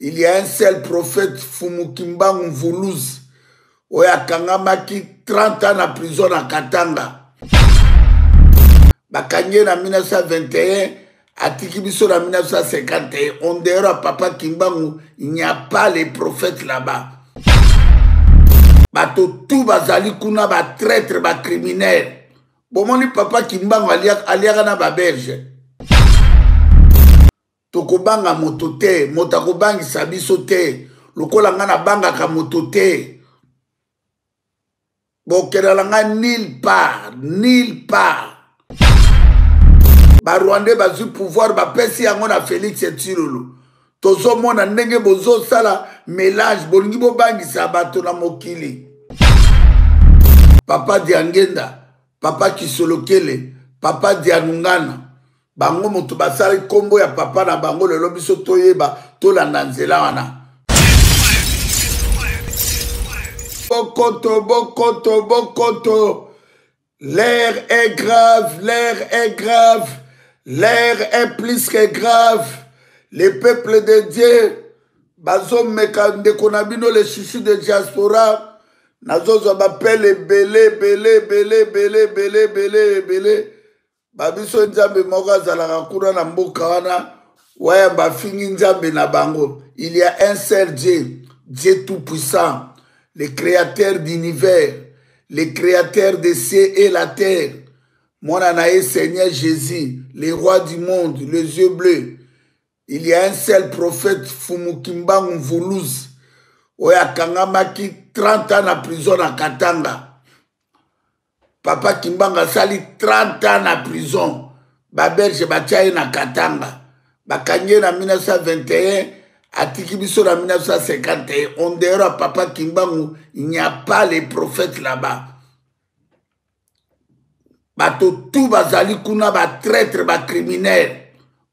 Il y a un seul prophète, Fumukimbangu Mvuluzi, oya kangamaki 30 ans en prison à Katanga. Bakanye en 1921, atiki biso en 1951. On dirait à Papa Kimbangu, il n'y a pas les prophètes là-bas. Bato tout bazali kuna ba traître ba criminel. Bomoni Papa Kimbangu aliaka na ba berge. Tokobanga moto te, motakobangisa biso te, lokola nga na bangaka moto te. Bokela nga nulle part, nulle part. Ba Rwandais bazu pouvoir bapesi yango na Félix Tshisekedi. Tozomona ndenge bozo sala mélange bolingi bobangisa bato na mokili. Papa Diangenda, Papa Kisolokele, Papa Dianungana. Bango moto basali kombo ya papa na bango lelo biso toyeba tolanda nzela wana. Bokoto, bokoto, bokoto. L'air est grave, l'air est grave. L'air est plus que grave. Les peuples de Dieu, bazom mekande konabino les chouchous de diaspora, nazozo bapele belé, belé, belé, belé, belé, belé, belé. Babiso nzambe moka zalaka kuna na mboka wana, waya bafingi nzambe na bango. Il y a un seul Dieu, Dieu tout-puissant, le créateur d'univers, le créateur des cieux et la terre. Mon anaïe Seigneur Jésus, le roi du monde, les yeux bleus. Il y a un seul prophète, Fumukimbangu Mvuluzi, oya kangamaki 30 ans en prison à Katanga. Papa Kimbanga sali 30 ans en prison. Baberge batiaye na Katanga. Bakanye en 1921, atiki biso en 1951. On dirait à Papa Kimbangu, il n'y a pas les prophètes là-bas. Bato tout bazali kuna ba traître ba criminel.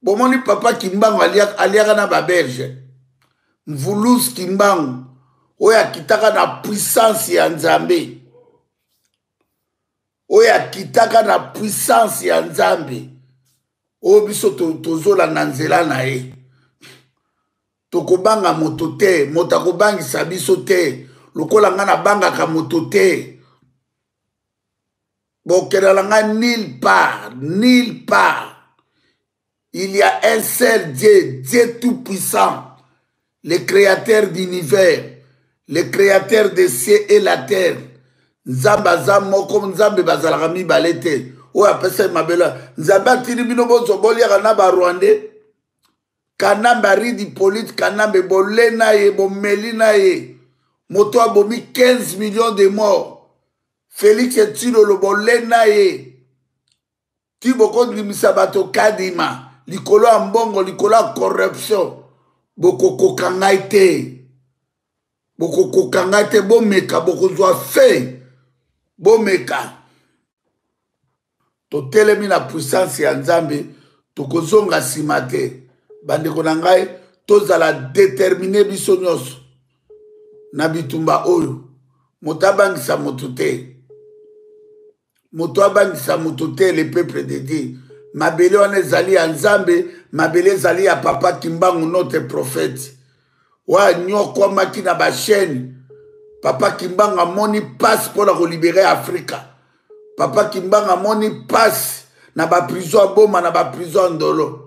Bomoni Papa Kimbangu aliaka na baberge. Mvuluzi Kimbangu oya kitaka na puissance ya Nzambe. Oya kitaka na puissance ya Nzambe. O biso tozola na nzela na ye. Tokobanga moto te, motakobangisa biso te. Lokola nga na bangaka moto te. Bokela nga nulle part, nulle part. Il y a un seul Dieu, Dieu tout-puissant, le créateur d'univers, le créateur des cieux et la terre. Nzamba zamo comme nzambe bazalaka mibale te. Oyo apesa mabela. Nzambe atini bino bozoboliaka na ba Rwandais. Kanambe aridi polite, kanambe bolena ye, bomelina ye. Moto abomi 15 millions de morts. Félix Tshisekedi bolena ye. Ti boko ndimisa bato kadima. Likolo ya mbongo, likolo ya corruption. Boko kokangai te. Boko kokangai te, bomeka, boko zwa fe. Bomeka. Totelemi na puissance ya Nzambe, tokozonga sima te. Bandeko na ngai, tozala déterminé biso nyonso. Na bitumba oyo. Moto abangisa moto te. Moto abangisa moto te, le peuple de Dieu. Mabele wana ezali ya Nzambe, mabele ezali ya Papa Kimbangu notre prophète. Wa nyoko maki na ba chaîne. Papa Kimbangu amoni passe pour la libérer Afrika. Papa Kimbangu amoni passe na ba prison boma na ba prison ndolo.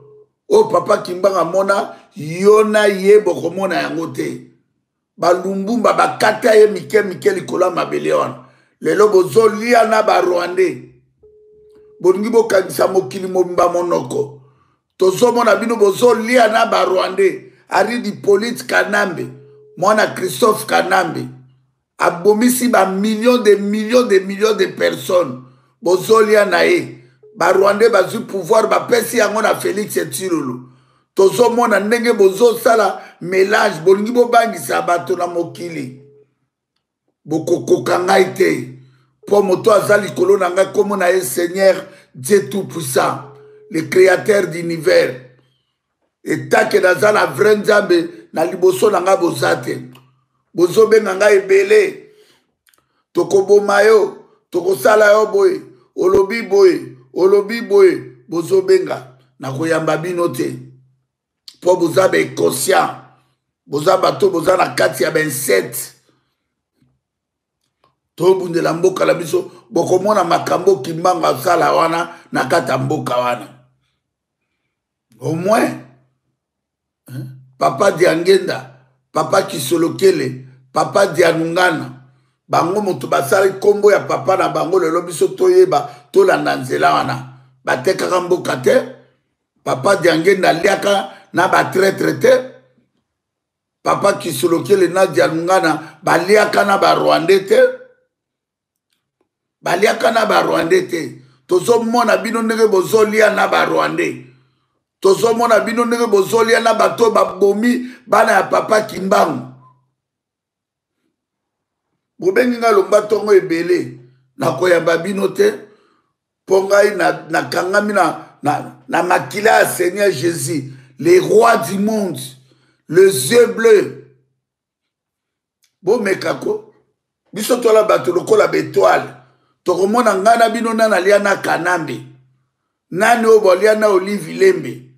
Oh Papa Kimbangu amona yona yebo komona yango te. Ba lumbumba ba kata ye mike likola mabele wana. Lelo bozo lia na ba Rwandais. Bolingi bokanisa mokili mobimba monoko. Tozomona bino bozo lia na ba Rwandais. Aridi Polite Kanambe. Mwana Christophe Kanambe. Abomisi ba millions de personnes. Bozo lia na ye. Ba Rwandais bazu pouvoir bapesi yango na Félix Tshisekedi. Tozomona ndenge bozo sala mélange. Bolingi bobangisa bato na mokili. Boko kangai te. Pour moto azali kolona nga comme na ye Seigneur Dieu tout-puissant, le créateur d'univers. Et tant que dans la vraie Nzambe na liboso na nga bozate. Bozo benga nga ebele. Tokoboma yo, tokosala yo boye, olobi boye, bozo benga na koyamba bino te. Po bozabe conscient. boza bato boza na kati ya 27 tobundela mboka na biso bokomona makambo kimbanga asala wana na kati ya mboka wana au moins papa Diangenda, papa Kisolokele, papa Dianungana bango moto basali kombo ya papa na bango lelo biso toyeba tolanda nzela wana batekaka mboka te papa Diangenda liaka na batraitre te papa Kisolokele na Dianungana baliaka na barwandais te baliaka na barwandais te tozomona bino ndenge bozolia na barwandais tozomona bino ndenge bozolia na bato babomi bana ya papa Kimbangu bobengi nga lomba tongo ebele na koyamba bino te mpo ngai nakangami na makila ya Seigneur Jésus les rois du monde les yeux bleus bomekako biso tola bato lokola betoile tokomona ngai na bino nani alia na kanambe nani oyo bolia na olive lembe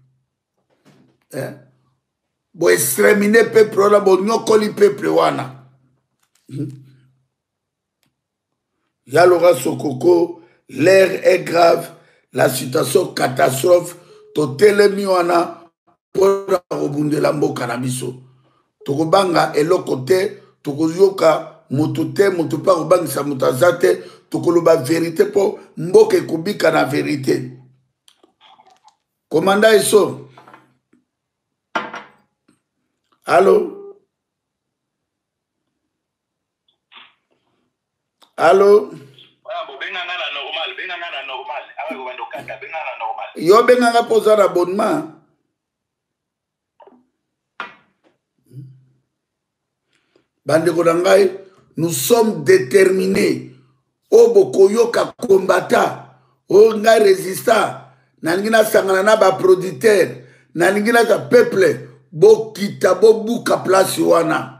boextermine peuple wana bonyokoli peuple wana Yalora Sokoko, l'air est grave, la situation catastrophe, totelemi wana pona robundela mboka na biso. Tokobanga eloko te, tokoyoka moto te, moto pa kobangisa moto aza te, tokoloba vérité po mboka ekobika na vérité. Commandant Eso. Allô? Allô? Yo benganga posa l'abonnement. Bandeko nangai, nous sommes déterminés. Oboko yoka kombata, o ngai résistant, nangina sangana na ba producteur, nangina ka peuple, bo kita bo buka place wana.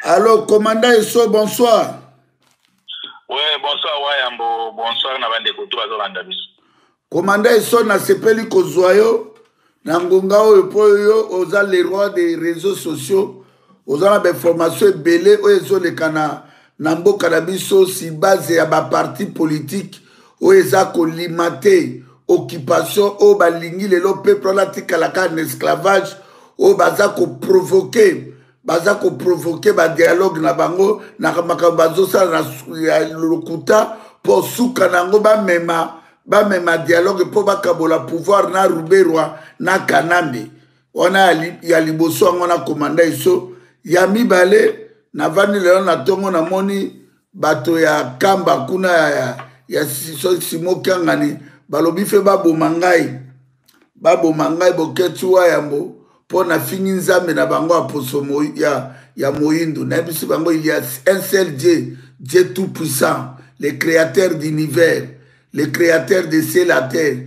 Allô, commandant Eso, bonsoir. Oui, bonsoir, Wayambo. Bonsoir, Nabande Koutou, Azolanda Biso. Commandant Eso, na sepeli kozwayo, na ngonga oyo po yo, oza les rois des réseaux sociaux, oza na information ebele, oyo ezoleka na mboka na biso, si base ya ba parti politique, oyo eza kolimate, occupation, oyo balingi lelo peuple la tikalaka en esclavage, oyo baza provoquer ba dialogue na bango na makambo bazosala na lokuta po suka nango bamema dialogue po bakabola pouvoir na Ruberwa na Kanambe wana ya liboso yango na komanda Eso ya mibale na vandi lelo na tongo na moni bato ya kamba kuna ya Simokangani balobi fe baboma ngai boketu Wayambo pour na fini nzambe na bango aposo ya moyindo na biso bango il y a un seul Dieu tout puissant, le créateur d'univers, le créateur de ciel et la terre.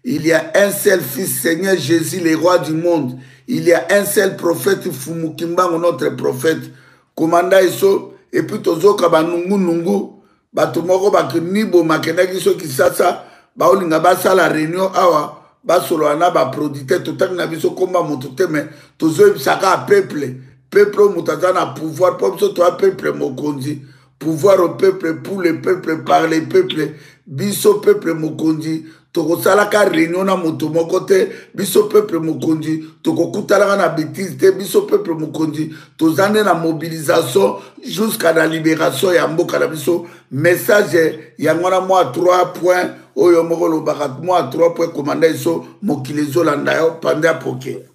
Il y a un seul fils, Seigneur Jésus, le roi du monde. Il y a un seul prophète, Fumukimbango, notre prophète. Commandant Eso, et puis tozoka banungu bato moko bakinibo makenaki so kisasa baolinga basala réunion awa basolo ana ba producteur totaki na biso komba moto te mais tozoyebisaka peuple moutaza na pouvoir po biso toa peuple mokonzi pouvoir au peuple pour le peuple par le peuple biso peuple mokonzi tokosalaka réunion na moto moko te biso peuple mokonzi tokokutalaka na bêtise te biso peuple mokonzi tozande na mobilisation jusqu'à la libération ya mboka na biso message yango na moi 3 points oyo moko lobaka moi 3 points commandant Eso mokili ezolanda yo panda poke.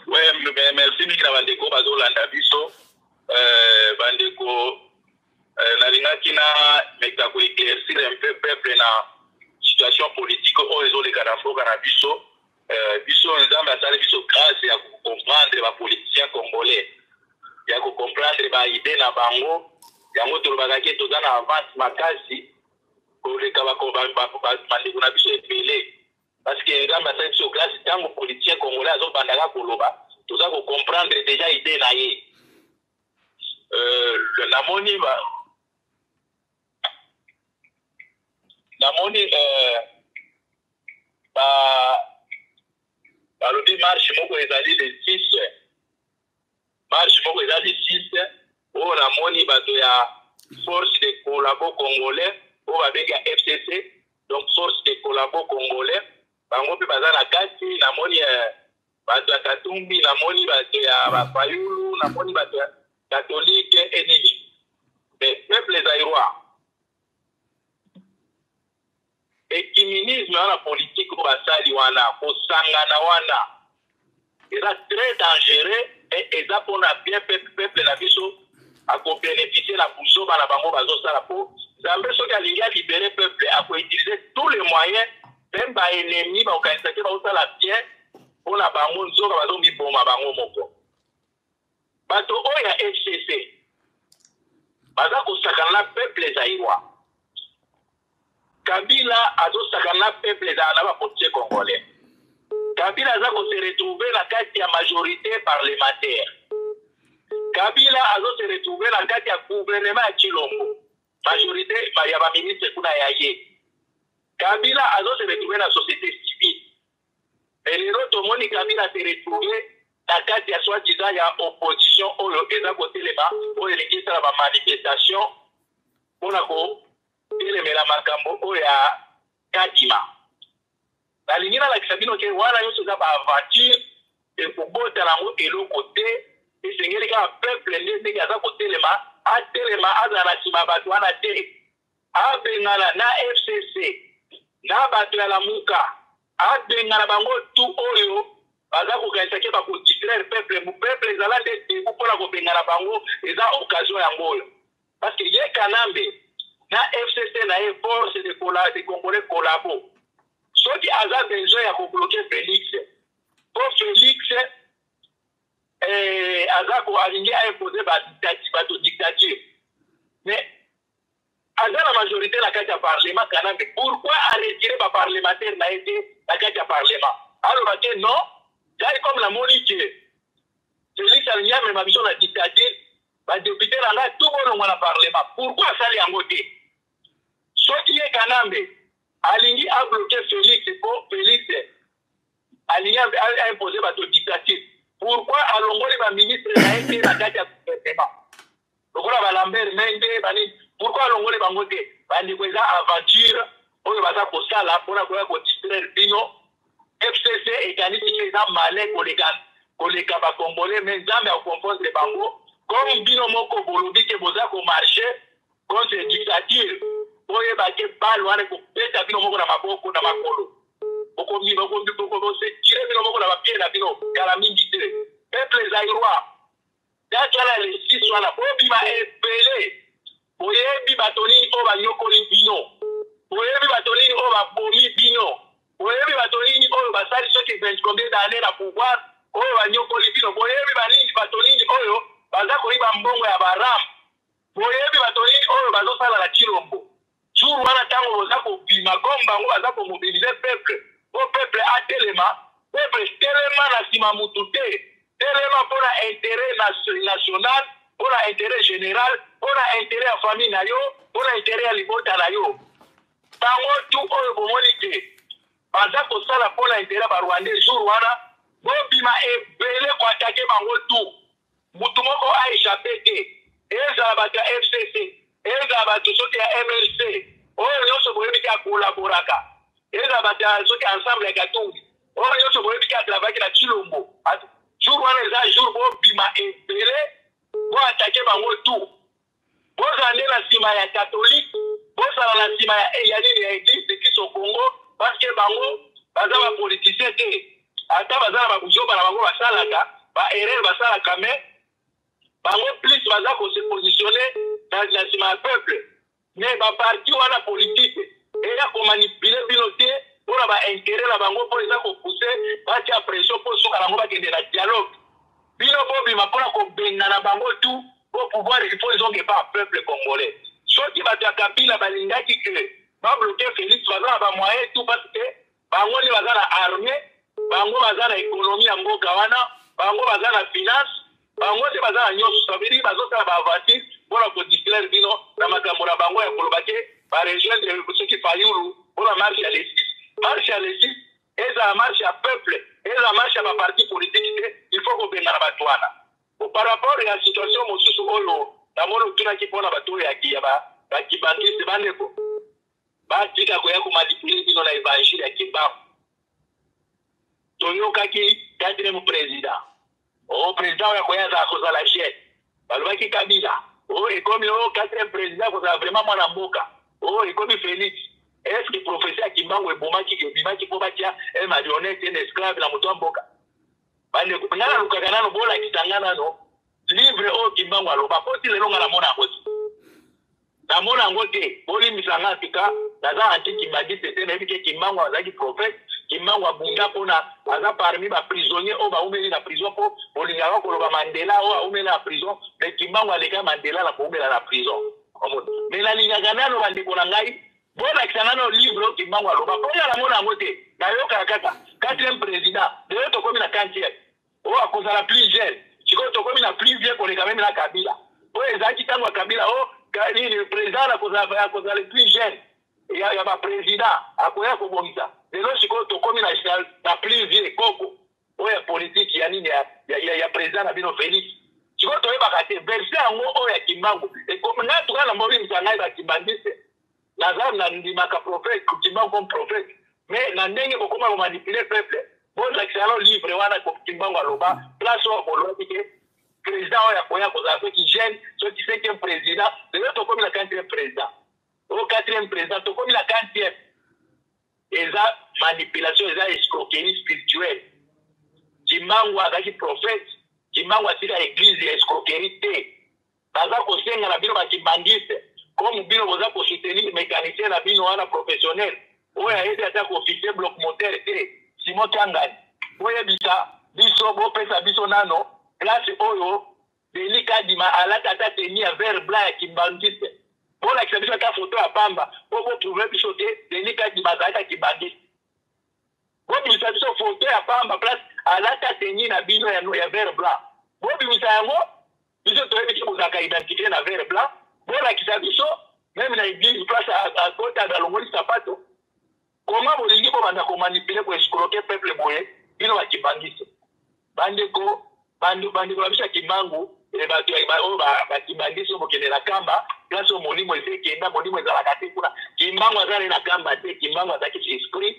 Ouais, merci mingi na bandeko bazolanda biso bandeko nalingaki na meka ko éclaircir un peu peuple na situation politique oyo ezoleka na mboka na biso biso nzambe asali biso grâce ya comprendre ba politiciens congolais ya comprendre ba idée na bango yango tolobaka ke toza na avance makasi koleka bandeko na biso ebele parce que nzambe asali biso grâce ntango politicien congolais azobandaka koloba toza comprendre déjà idée na ye namoni balobi marche moko ezali le 6 marche moko ezali 6 oyo namoni bato ya force de collabo congolais oyo babengi ya FCC donc force de collabo congolais bango mpe baza na kati namoni bato ya Katumbi namoni bato ya bafayulu namoni bato ya katolike enini mais peuple zaïrois ekiminisme wana politique oyo basali wana kosangana wana eza très dangereux et eza mpona bien peuple na biso akobénéficie na buzoba na bango bazosala mpo Nzambe soki alingi alibere peuple akoutilize tous les moyens même baennemi bakokanisa te baosala bien mpona bango nzoka bazomiboma bango moko bato oyo ya FCC baza kosakana na peuple zaïrois Kabila azosakana na peuple ezala na bapolitien congolais Kabila aza se retrouver na kati ya majorité parlementaire Kabila azo se retrouver na kati ya gouvernement ya Chilombo majorité ya baministre kuna ya ye Kabila azo se retrouver na société civile et lelo tomoni Kabila se retrouver na kati ya soi-disant ya opposition oyo eza kotelema oyo elingi esala bamanifestation mpona kotelemela makambo oyo ya kadima nalingi nalakisa bino ke wana nyonso eza baaventure ekobota nango eloko te esengeli kaka peuple nde ndenge aza kotelema atelema azala na nsima bato wana te abengana na FCC na bato ya lamuka abengana bango tu oyo baza kokanisa ke bakodistraire peuple ezala nde debu mpona kobengana bango eza occasion yango oyo parce que ye Kanambe na FCC na ye force de Congolais collabo soki aza besoin ya kobloke Félix po Félix alingi aimpose bato dictature mais aza na majorité na kati ya parlement Kanambe pourquoi aretire baparlementaire na ye te na kati ya parlement aloba te non jai comme la moni ke Félix alingi amema biso na dictature badepute na ngai tout bolongwa na parlement pourquoi asali yango te soki ye Kanambe alingi abloke Félix po Félix alingi aimpose bato dictature pourquoi alongoli baministre na ye te na kati ya gouvernement lokola balambert mende bani pourquoi alongoli bango te bandeko eza aventure oyo baza kosala mpona koya kodistraire bino FCC ekanisi ke eza male koleka bacongolais mais nzambe akoconfondre bango comme bino moko bolobi ke boza komarche contre dictature oyeba ke bale wana ekobeta bino moko na maboko na makolo okosetire bino moko na bapie na bino kala mingi te peuple zaïrois datwala lesisi wana bobima ebele boyebi bato nini oyo banyokoli bino boyebi bato nini oyo babomi bino boyebi bato nini oyo basali soki 20 combien d'années na pouvoir oyo banyokoli bino boyebi bato nini oyo baza koyiba mbongo ya baram boyebi bato nini oyo bazosala na Chilombo jour wana ntango boza kobima comme bango baza komobilize peuple po peuple atelema peuple telema na nsima mutu te telema mpona intérêt national mpona intérêt général mpona intérêt ya famille na yo mpona intérêt ya libota na yo bango tu oyo bomoni te baza kosala mpona intérêt barwandais jour wana bobima ebele koatake bango tu mutu moko aéchappe te ezala bato ya FCC ezala bato soki ya MLC oyo nyonso boyebi te akolaboraka ezala bato soki ensemble ya Katumbi oyo nyonso boyebi te atravaki na Chilombo jour wana eza jour bobima ebele boatake bango tu bozala nde na nsima ya catholique bozala na nsima ya nini ya église de Christ au Congo parce que bango baza bapoliticien te ata baza na babuzoba na bango basalaka baerreur basalaka mais bango plus baza kose positionne na nsima ya peuple mais baparti wana politique eya komanipule bino te mpona baintérêt na bango mpo eza kopousse batia pression mpo soka nango bakende na dialogue bino bobima mpona kobengana bango tu po pouvoir il faut ezonge pa peuple congolais soki bato ya Kabila balingaki ke babloke Félix baza na bamoyen tu parce que bango nde baza na armée bango baza na économie ya mboka wana bango baza na finance bango te baza na nyonso sabiri bazosala baaventure mpona kodistraire bino na makambo na bango ya koloba ke barejoindre soki fayulu mpona marche ya le 6 marche ya le 6 eza marche ya peuple eza marche ya baparti politique te il faut kobengana bato wana par rapport ya situation mosusu oyo namoni otunaki mpona bato oyo ya bakibangiste bandeko batika koya komanipule bino na évangile ya kimbangu toyokaki 4e président président oyo akoya azala kozala chef balobaki Kabila ekomi 4e président kozala vraiment mwana mboka ekomi Félix est-ce que professeur Kimbangu ebimaki mpo batia marionnette un esclave na moto ya mboka bandeko ngana lukaka nano bolakisa nga nano livre oyo Kimbangu aloba mpo ti lelo nga namona yango ti namona yango te bolimbisa nga tika naza anti kimbangiste te nayebi ke Kimbangu azalaki prophète Kimbangu abunda mpona aza parmi baprisonnier oyo baumeli na prison mpo bolingaka koloba Mandela oyo aumeli na prison mais Kimbangu aleka Mandela na koumela na prison mais nalingaka nano bandeko na ngai bolakisa nano livre oyo Kimbangu aloba mpo ya namona yango te nayokaka kaka 4e président lelo tokomi na 40e oyo akozala plus jeune sikoyo tokomi na plus vieux koleka meme na Kabila oyo ezalaki ntango ya Kabila nini président akozala plus jeune ya baprésident akoya kobongisa lelo sikoyo tokomi na plus vieux koko oyo ya politique ya nini ya président na bino Félix sikoyo toyebaka te verse yango oyo ya Kimbangu nga tuka na molimisa ngai bakimbangiste naza nandimaka prophète Kimbangu comme prophète mais na ndenge bokoma komanipule peuple bolakisa nano livre wana Kimbangu aloba place oyo kolobaki ke président oyo akoya kozala soki jeune soki 5e président lelo tokomi na 4e président 4e président tokomi na 40e eza manipulation eza escroquerie spirituelle Kimbangu azalaki prophète Kimbangu atika église ya escroquerie te baza kosenga na bino bakibangiste comme bino boza kosoutenir mécanicien na bino wana professionnel oyo ayezi ata kofixe bloc moteur te Simon Kangani boyebisa biso bopesa biso nano place oyo Denis Kadima alata ata teni ya vert blanc ya kimbangiste bolakisa biso ata foto ya pamba po botrouve biso te Denis Kadima azalaka kimbangiste bobimisa biso foto ya pamba place alata teni na bino ya vert blanc bobimisa yango biso toyebi ti bozalaka identité na vert blanc bolakisa biso même na église place akota balongoli sapato koma bolingi bobanda komanipule koescroquer peuple boye bino bakibangiste bandeko na biso ya Kimbangu bato oyo bakibangiste oyo bokende na kamba place oyo molimo ezekenda molimo ezalaka te kuna Kimbangu azali na kamba te Kimbangu azalaki esprit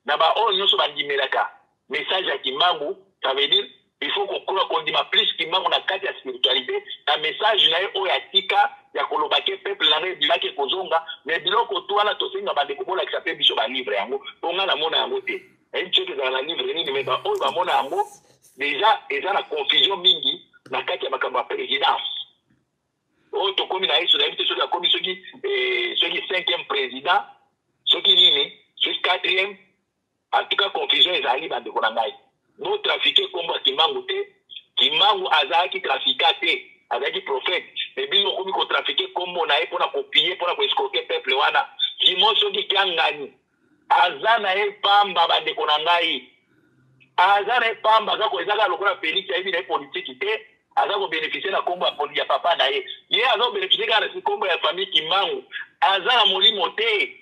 na baoyo nyonso bandimelaka message ya Kimbangu ça veut dire il faut kondima plus Kimbangu na kati ya spiritualité na message na ye oyo atika ya kolobake peuple na ngai ebimaki kozonga mais biloko to wana tosenga bandeko bolakisa mpe biso balivre yango mpo nga namona yango te enceke ezala na livre nini me baoyo bamona yango déjà eza na confusion mingi na kati ya makambo ya présidence oyo tokomi na yesu nayebi te soki akomi soki 5e président soki nini soki 4e en tout cas confusion ezali bandeko na ngai botrafike kombo ya Kimbangu te Kimbangu azalaki trafika te azalaki prophète mais bino okomi kotrafike kombo na ye mpona kopie mpona koescroquer peuple wana Simon soki Kangani aza na ye pamba bandeko na ngai aza na ye pamba aza koezaka lokola Félix ayebi na ye politiki te aza kobénéficie na kombo ya papa na ye aza kobénéficie kaka na kombo ya famille Kimbangu aza na molimo te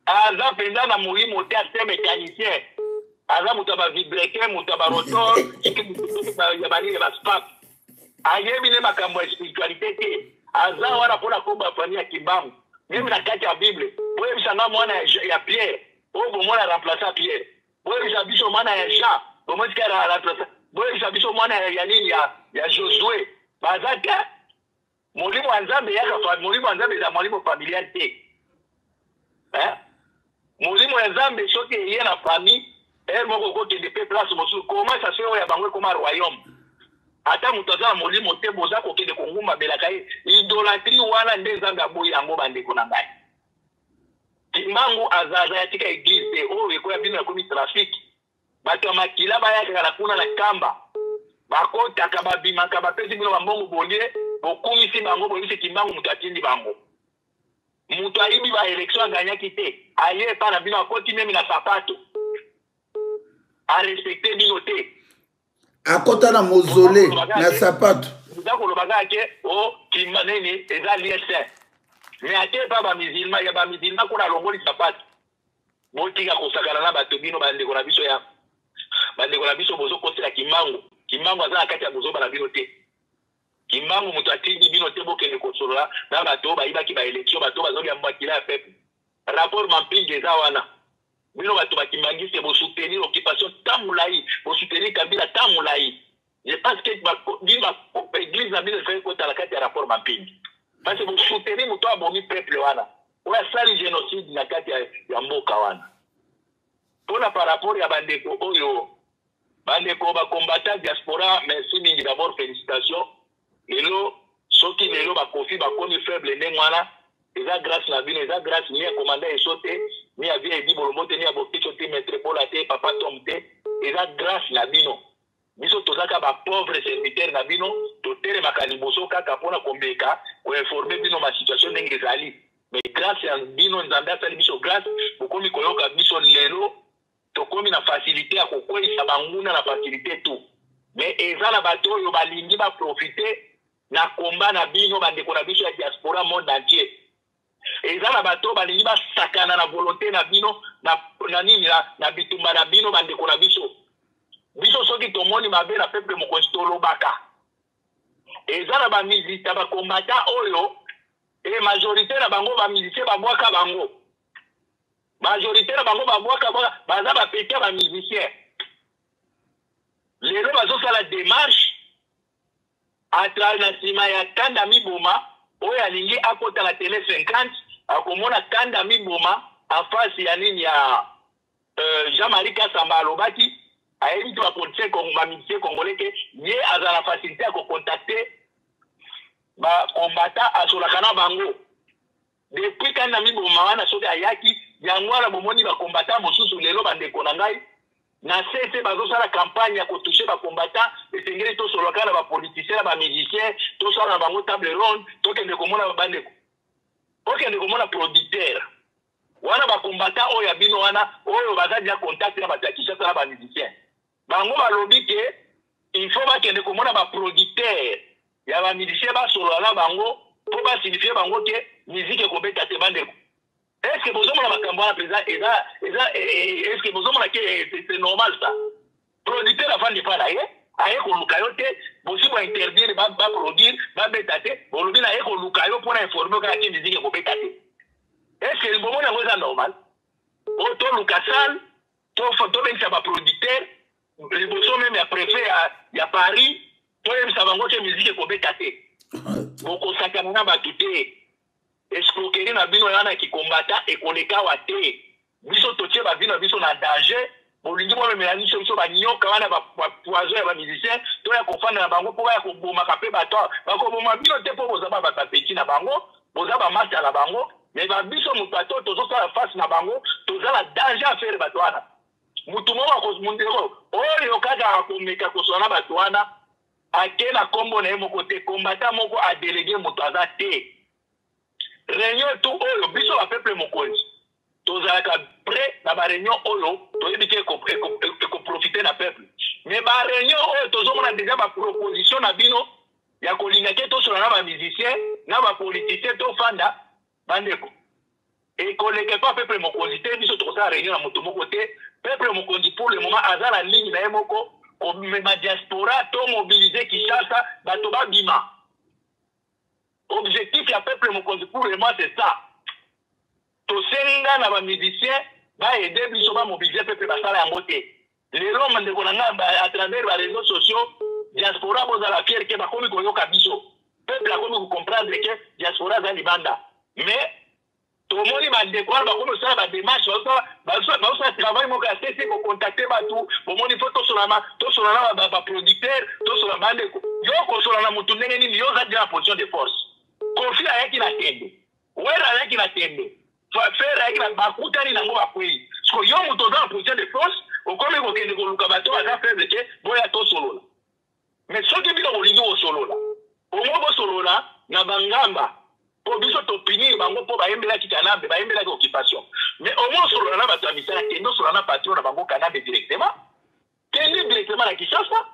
aza mpenza na molimo te ate mécanicien aza moto ya bavibreke moto ya barotor ya banini baspape ayebi ne makambo ya spiritualité te aza wana mpona kombo ya famille ya Kimbangu meme na kati ya bible boyebisa nga mwana ya Pierre oyo bomona remplaça Pierre boyebisa biso mwana ya Jean bomotika remplaça boyebisa biso mwana ya nini ya Josué baza te molimo ya Nzambe yaka molimo ya Nzambe eza molimo familial te molimo ya Nzambe soki eye na famille moko kokende mpe place mosusu koma sase oyo ya bango ekoma royaume ata moto aza na molimo te boza kokende kongumbabelaka ye idolatrie wana nde Nzambe aboyi yango bandeko na ngai Kimbangu azaza ya tika église te oyo ekoya bino yakomi trafic bato ya makila bayakaka na kuna na kamba bakotaka babimaka bapesi bino bambongo bolie bokumisi bango boyebisi Kimbangu moto atindi bango moto ayibi baélection aganyaki te aye epa na bino akoti memi na sapato arespecte bino te akota na mozole na sapato oza kolobaka ke Kimba nini eza lieu saint mais ate epa bamizilma ya bamizilma kuna alongoli sapato botika kosakana na bato bino bandeko na biso ya bandeko na biso bozo kotela Kimbangu aza na kati ya bozo bana bino te Kimbangu moto atindi bino te bokende kosolola na bato bayibaki ba élection bato bazolia mbakila ya peuple rapport Mampingi eza wana bino bato bakimbangisi bo soutenir occupation tamulai bo soutenir Kabila tamulai je pense que l'église na bino fait kota la kati ya rapport Mampingi parce que bo soutenir moto abomi peuple wana oya sali génocide na kati ya mboka wana pona par rapport ya bandeko oyo bandeko ba combattant diaspora merci mingi d'abord félicitations lelo soki lelo ba kofi ba komi faible ndenge wana eza grâce na bino eza grâce ni ya commandant esote ni ya vie di bolombote ni ya bokicho te maître Paul te papa Tom te eza grâce na bino biso tozaka ba pauvre serviteur na bino totere makaliboso kaka pona kombeka ko informer bino ma situation ndenge ezali mais grâce à bino nzambe asali biso grâce bokomi koyoka biso lelo tokomi na facilité ya kokweyisa banguna na facilité tout mais eza na bato oyo balingi ba profiter na komba na bino bandeko na biso ya diaspora monde entier eza na bato balingi basakana na volonté na bino na nini na bitumba na bino bandeko na biso soki tomoni mabe na peuple mokonzi tolobaka eza na bamizita bakombata oyo et majorité na bango ba musicien ba bwaka bango majorité na bango ba bwaka baza ba peka ba musicien lelo bazo sala démarche atra na sima ya kanda miboma oyo alingi akota la télé 50 akomona kanda miboma en face ya nini ya Jean-Marie Kasamba alobaki ayebi to ba politicien ba musicien congolais ke ye azala facilité à contacter ba kombata asolaka na bango depuis kana miboma wana soki ayaki yango wana bomoni ba kombata mosusu lelo bandeko na ngai na sese bazosala campagne ya kotouche ba kombata esengeli tosolaka na ba politicien na ba musicien tosala na bango table ronde tokende komona bandeko okende komona producteur wana ba kombata oyo ya bino wana oyo bazaji ya contact na batakisha na ba musicien bango balobi ke il faut bakende komona ba producteur ya ba musicien ba solo na bango po ba signifier bango ke musique ko beta te bandeko est-ce que vous avez makambo na président est-ce que vous avez c'est normal ça producteur avant de faire aye ko lukayo te bosi bo interdire ba produire ba beta te bolobi na ko lukayo pour informer ka ki musique ko beta te est-ce que vous mona ngoza normal o to lukasal to bensa ba producteur le boso même ya préfet ya Paris to yebisa bango ke musique ko beta te boko sakana na batute escroquerie na bino yana ki kombata ekoleka wa te biso totie ba bino biso na danger bolingi mo me yani so ba nyoka wana ba poison ya ba musicien to ya kofana na bango po ya koboma kape bato ba koboma bino te po boza ba petit na bango boza ba master na bango mais ba biso mutato tozo sala face na bango toza la danger à faire bato wana mutu mo ba kosmundero oyo kaka akomeka kosona bato wana akena kombo na yemo kote kombata moko a déléguer mutu aza te réunion tout oyo biso ba peuple mokonzi tozalaka prêt na ba réunion oyo toyebike ko profiter na peuple mais ba réunion oyo tozomona déjà ba proposition na bino ya kolinga ke tosola na ba musicien na ba politicien to fanda bandeko et koleke pas peuple mokonzi te biso tozala réunion na moto moko te peuple mokonzi pour le moment azala ligne na yemoko ko ma diaspora to mobiliser Kinshasa bato ba bima. Objectif ya peuple mokonzi pour le moment c'est ça. To senga na ba musicien ba aider biso ba mobiliser peuple ba sala yango te. Lelo mandeko na nga à travers les réseaux sociaux diaspora boza la fière ke ba komi koyoka biso. Peuple a komi ko comprendre que diaspora za libanda. Mais to moni bandeko ba komi sala ba démarche ba travail mo ka cesser ko contacter ba tout bo moni photo solana ba producteur to solana bandeko yo ko solana mutu ndenge nini yo za déjà position de force. Conflit ayaki na tende wera ayaki na tende faire ayaki na bakutani na ngo bakwei so yo muto za position de force okomi ko kende ko luka bato aza faible ke boya to solola mais soki bino bolingi o solola ongo bo solola na bangamba po biso to pinir bango po bayembela ki kanambe bayembela ki occupation mais au moins solola na bato misala kendo solola na patron na bango kanambe directement na Kinshasa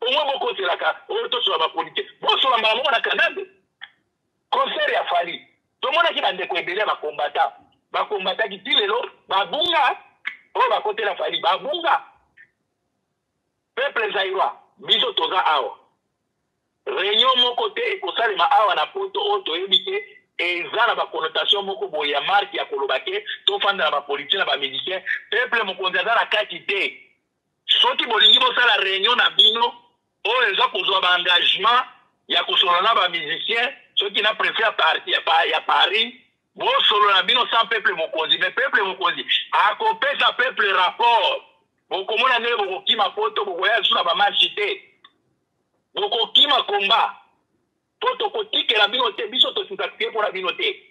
au moins boko selaka o to solola ba politique bo solola bango na kanambe concert ya fali to mona ki bande ko ebele ba combattant bakombataki ti lelo babunga oyo bakotela fali babunga peuple zaïrois biso toza awa réunion moko te ekosalema awa na poto oyo toyebi te eza na baconnotation moko boye ya marke ya koloba ke tofanda na bapolitien na bamusicien peuple mokonzi aza na kati te soki bolingi bosala réunion na bino oyo eza kozwa baengagement ya kosolola na bamusicien soki na préfet ya Paris bosolola na bino sans peuple mokonzi mais peuple mokonzi akopesa peuple rapport bokomona ndenge bokokima poto bokoya lisusu na bamarche te bokokima komba po tokotikela bino te biso tosikapie mpona bino te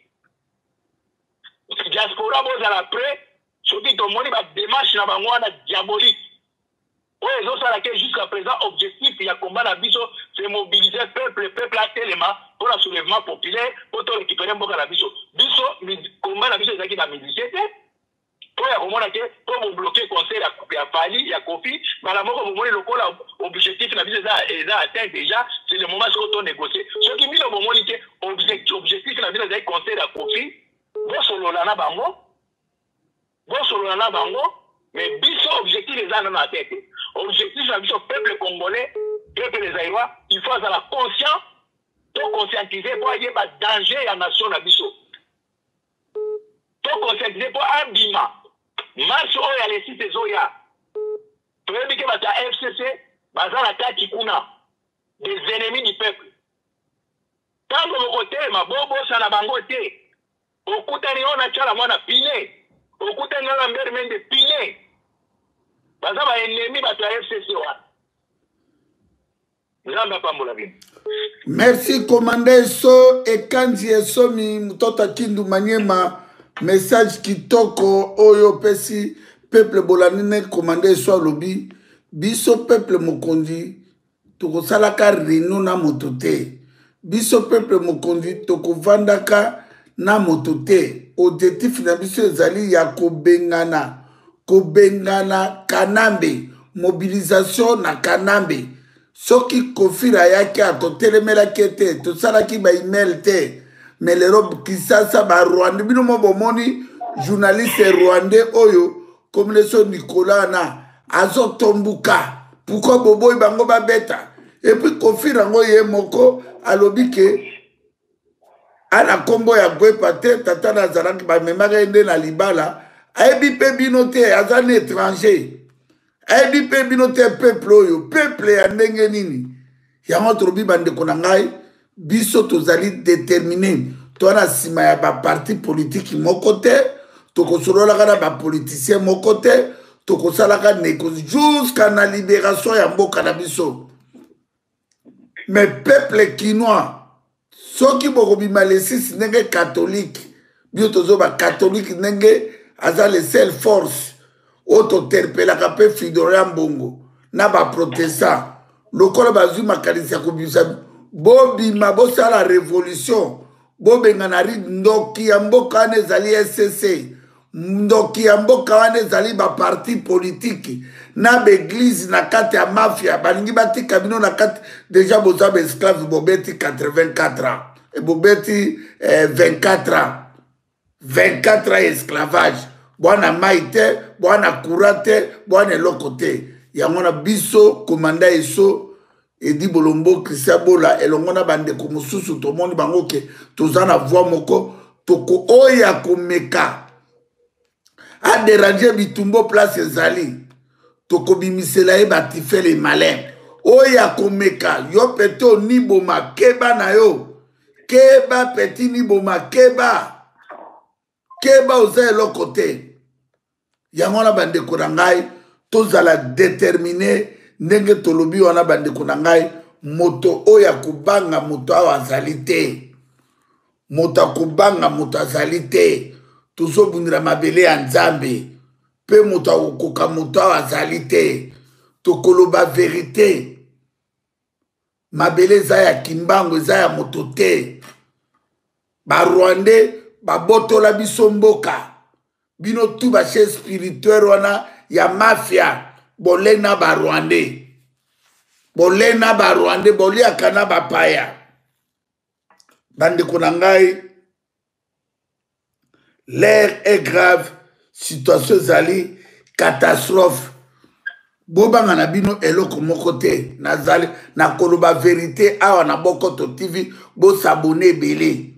diaspora bozala pre soki tomoni badémarche na bango wana diabolique oyo ezosala ke jusqu'à présent objectif ya komba na biso c'est mobiliser peuple atelema pour le soulèvement populaire po torécupere mboka na biso komba na biso ezalaki na musicien te po ya komona ke po bobloke conseil ya fali ya kofi bala moko bomoni lokola objectif na biso eza atteint déjà c'est le moment soko tonégocie soki bino bomoni ke objectif na biso ezalaki conseil ya kofi bosolola na bango mais biso objectif eza nano atteint te objectif na biso peuple congolais peuple zaïrois il faut azala conscient to conscientiser po ayeba danger ya nation na biso to conscientiser po abima marche oyo ya lesite ezoya toyebi ke bato ya FCC baza na kati kuna des ennemis du peuple ntango bokotelema bobosana bango te okutani oyo na tyala mwana pine okutani oyo na mbere mende pine baza baennemi bato ya FCC wana nzambe apambola bino. Merci commandant So Ekanzi Esomi Mutota Kindu Manyema message kitoko oyo pesi peuple bolanine commandant So lobi biso peuple mokondi tokosalaka rino na moto te biso peuple mokondi tokovandaka na moto te objectif na biso ezali ya kobengana kanambe mobilisation na kanambe soki kofira yaki atotelemela te tosalaki ba email te mais lero kisasa ba Rwanda bino mo bomoni journaliste rwandais oyo communauté Nicolas na azotombuka pourquoi boboy bango babeta et puis kofira ngo ye moko alobi ke ana kombo ya gwepa te tata na zalaki ba memaka ende na libala ayebi pe bino te azana étranger ayebi pe bino te peuple oyo peuple ya ndenge nini yango tolobi bandeko na ngai biso tozali déterminé toana nsima ya baparti politiki moko te tokosololaka na bapoliticien moko te tokosalaka négocie jusqu'à na libération ya mboka na biso mais peuple kinois soki bokobima lesisi ndenge catholique bio tozo bacatholique ndenge aza le seul force oyo toterpelaka mpe Fridolin Mbongo na baprotestant lokola bazwi makanisi ya kobimisa bobima bosala révolution bobengana ri ndoki ya mboka wana ezali SCC ndoki ya mboka wana ezali baparti politiki na baeglise na kati ya mafia balingi batika bino na kati deja boza baesclave bobeti 84 ans e bobeti 24 ans 24 ans esclavage bwana mai te bwana kura te bwana eloko te yango na biso komanda eso edi bolombo Christian Bola elongo na bandeko mosusu tomoni bango ke toza na voix moko toko oya komeka adéranger bitumbo place ezali tokobimisela ye batifele malin oya komeka yo pete oniboma keba na yo keba peti niboma keba oza eloko te yango na bandeko na ngai tozala déterminé ndenge tolobi wana bandeko na ngai moto oyo akobanga moto awa azali te moto akobanga moto azali te tozobundela mabele ya nzambe mpe moto akokoka moto awa azali te tokoloba verité mabele eza ya kimbango eza ya moto te barwandais babotola biso mboka bino tu bache spirituel wana ya mafia bolena barwandais boliaka na bapaya bandeko na ngai l'air est grave, situation zali catastrophe. Bobanga na bino eloko moko te nazali na koloba vérité awa na Bokoto TV bo s'abonner belé.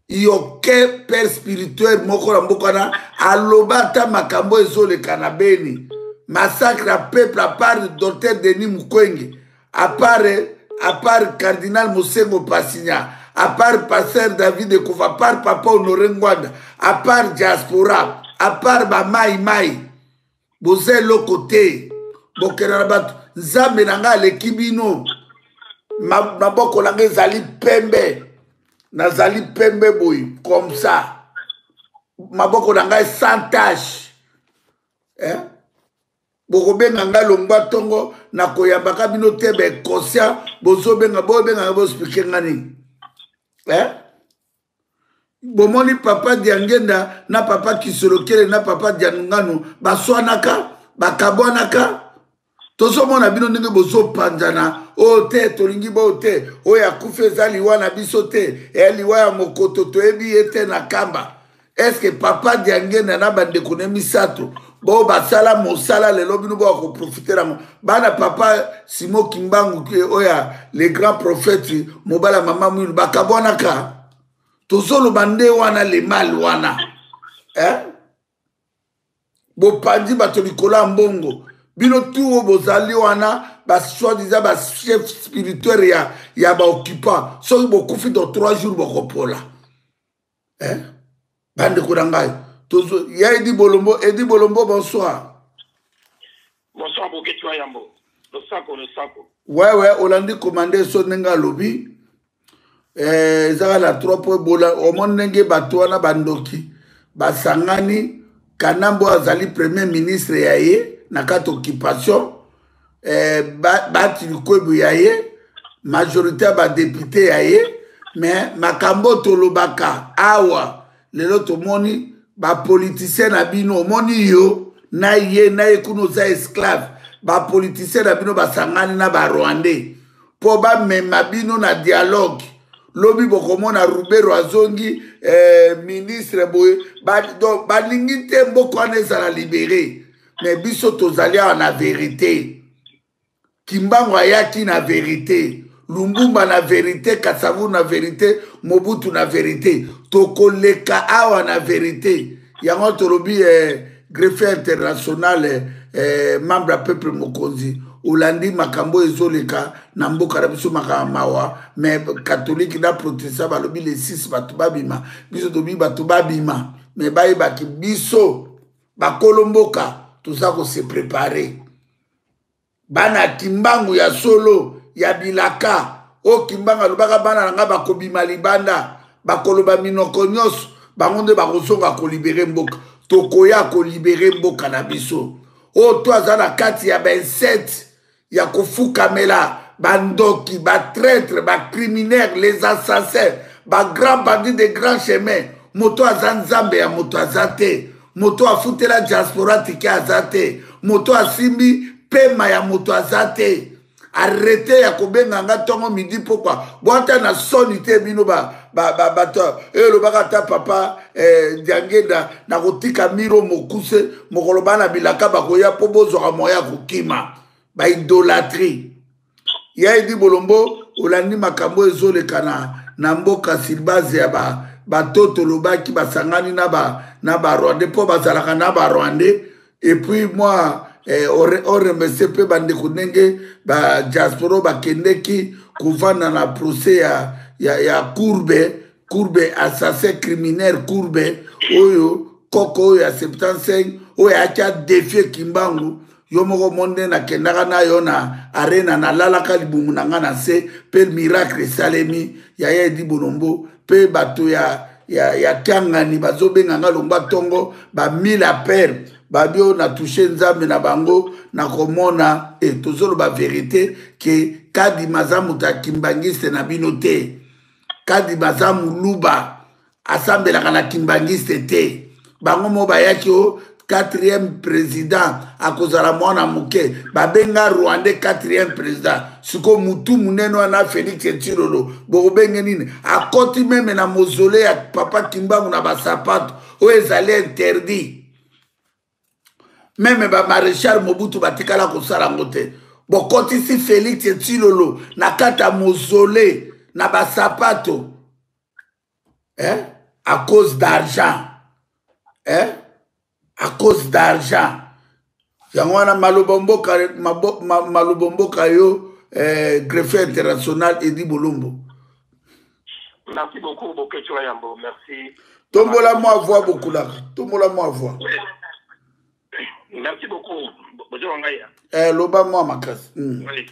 Yo ke père spirituel moko na mbokana aloba ta makambo ezole kanabeni. Massacre à peuple à part docteur Denis Mukwege, à part cardinal Mosengo Passigna, à part pasteur David Ekova, à part papa Honoré Ngwanda, à part diaspora, à part ba mai boze lo côté bokera bato nzambe nanga lekibino maboko nanga ezali pembe nazali pembe boy comme ça maboko nanga sans tache bokobenga nga longba tongo na koyambaka bino te be conscient bozobenga bobenga bo expliquer ngani bomoni papa Diangenda na papa Kisolokele na papa Diangano baswanaka bakabonaka tozomona bino ndenge bozo panjana o te tolingi bo te o ya kufe liwa biso te liwa ya mokoto toyebi ete na kamba. Est-ce que papa Diangenda na bandeko ne misato bo basala mosala lelo bino bo ko profiter rango bana papa Simo Kimbangu ke oya les grands prophètes mobala mama mwilu bakabonaka tozolo bande wana le mal wana bo pandi bato likola mbongo bino tuo bozali wana ba soi-disant ba chef spirituel ya ba occupant so bo kufi dans 3 jours bo kopola bande kurangai tozo ya Edi Bolombo bonsoir. Bonsoir Boketua Yambo. Le sako. Ouais, Olandi commandé so nenga lobby. Zara la 3 points bola au monde nenge batwana bandoki. Basangani Kanambo azali premier ministre yaye na kati occupation. Bati lukwebu yaye majorité ba député yaye mais makambo tolobaka awa lelo tomoni ba politicien na bino moni yo na ye kuno za esclave ba politicien na bino basangani na ba Rwandais po ba mema bino na dialogue lobi bokomona Rubero azongi ministre boye ba lingi te mboko anezala libéré mais biso tozali na vérité Kimbangu ayaki na vérité Lumbumba na vérité, Kasavu na vérité, Mobutu na vérité, Tokoleka awa na vérité. Yango tolobi greffier international membre à peuple Mokonzi. Olandi makambo ezoleka na mboka na biso makamawa mais catholique na protestant balobi les 6 batubabima biso tobi batubabima mais baye baki biso bakolomboka tout ça ko se préparer. Bana Kimbangu ya solo ya bilaka o Kimbanga lobaka bana nga bakobima libanda bakoloba minoko nyos bangonde bakosonga ko libérer mboka tokoya ko libérer mboka na biso o to azana kati ya 27 ya kofukamela bandoki ba traître ba criminels les assassins ba grands bandits de grands chemins moto azanzambe ya moto azate moto afutela diaspora tiki azate moto asimbi pema ya moto azate arrêtez ya kobenga nga tongo midi pourquoi boata na sonité bino bato le bakata papa Diangenda na kotika miro mokuse mokoloba na bilaka bakoya po bozwa moya kokima ba idolâtrie ya Edi Bolombo olandi makambo ezoleka na mboka silbase ya batoto lobaki basangani na ba Rwandais po bazalaka na ba Rwandais et puis moi on remercie peu bandeko ndenge ba diaspora bakendeki kovanda na procès ya Courbe assassin criminel Courbe oyo koko oyo ya 75 oyo acha défier Kimbangu yo moko monde na kendaka na yo na arena na lalaka libumu na nga na se pe miracle salemi ya Edi Bolombo pe bato ya Kangani bazobenga nga lomba tongo ba 1000 appels babio na touché nzambe na bango na komona tozolo ba vérité que kadi mazamu ta kimbangiste na bino te kadi mazamu luba asambelaka na kimbangiste te bango mo bayaki o 4e président akozala mwana moke babenga Rwandais 4e président siko mutu munene wana Félix Tshilolo bokobenge nini akoti meme na mausolée ya papa Kimbangu na basapato oyo ezali interdit meme ba maréchal Mobutu batikala kosala ngo te bokotisi Félix Tshilolo na kata mausolée na basapato à cause d'argent à cause d'argent. Yangwana malobomboka yo greffier international Edi Bolombo. Merci beaucoup, Bokecho Yambo. Merci. Tombola moi voix beaucoup là. Tombola moi voix. Merci beaucoup. Loba moi makas. Oui.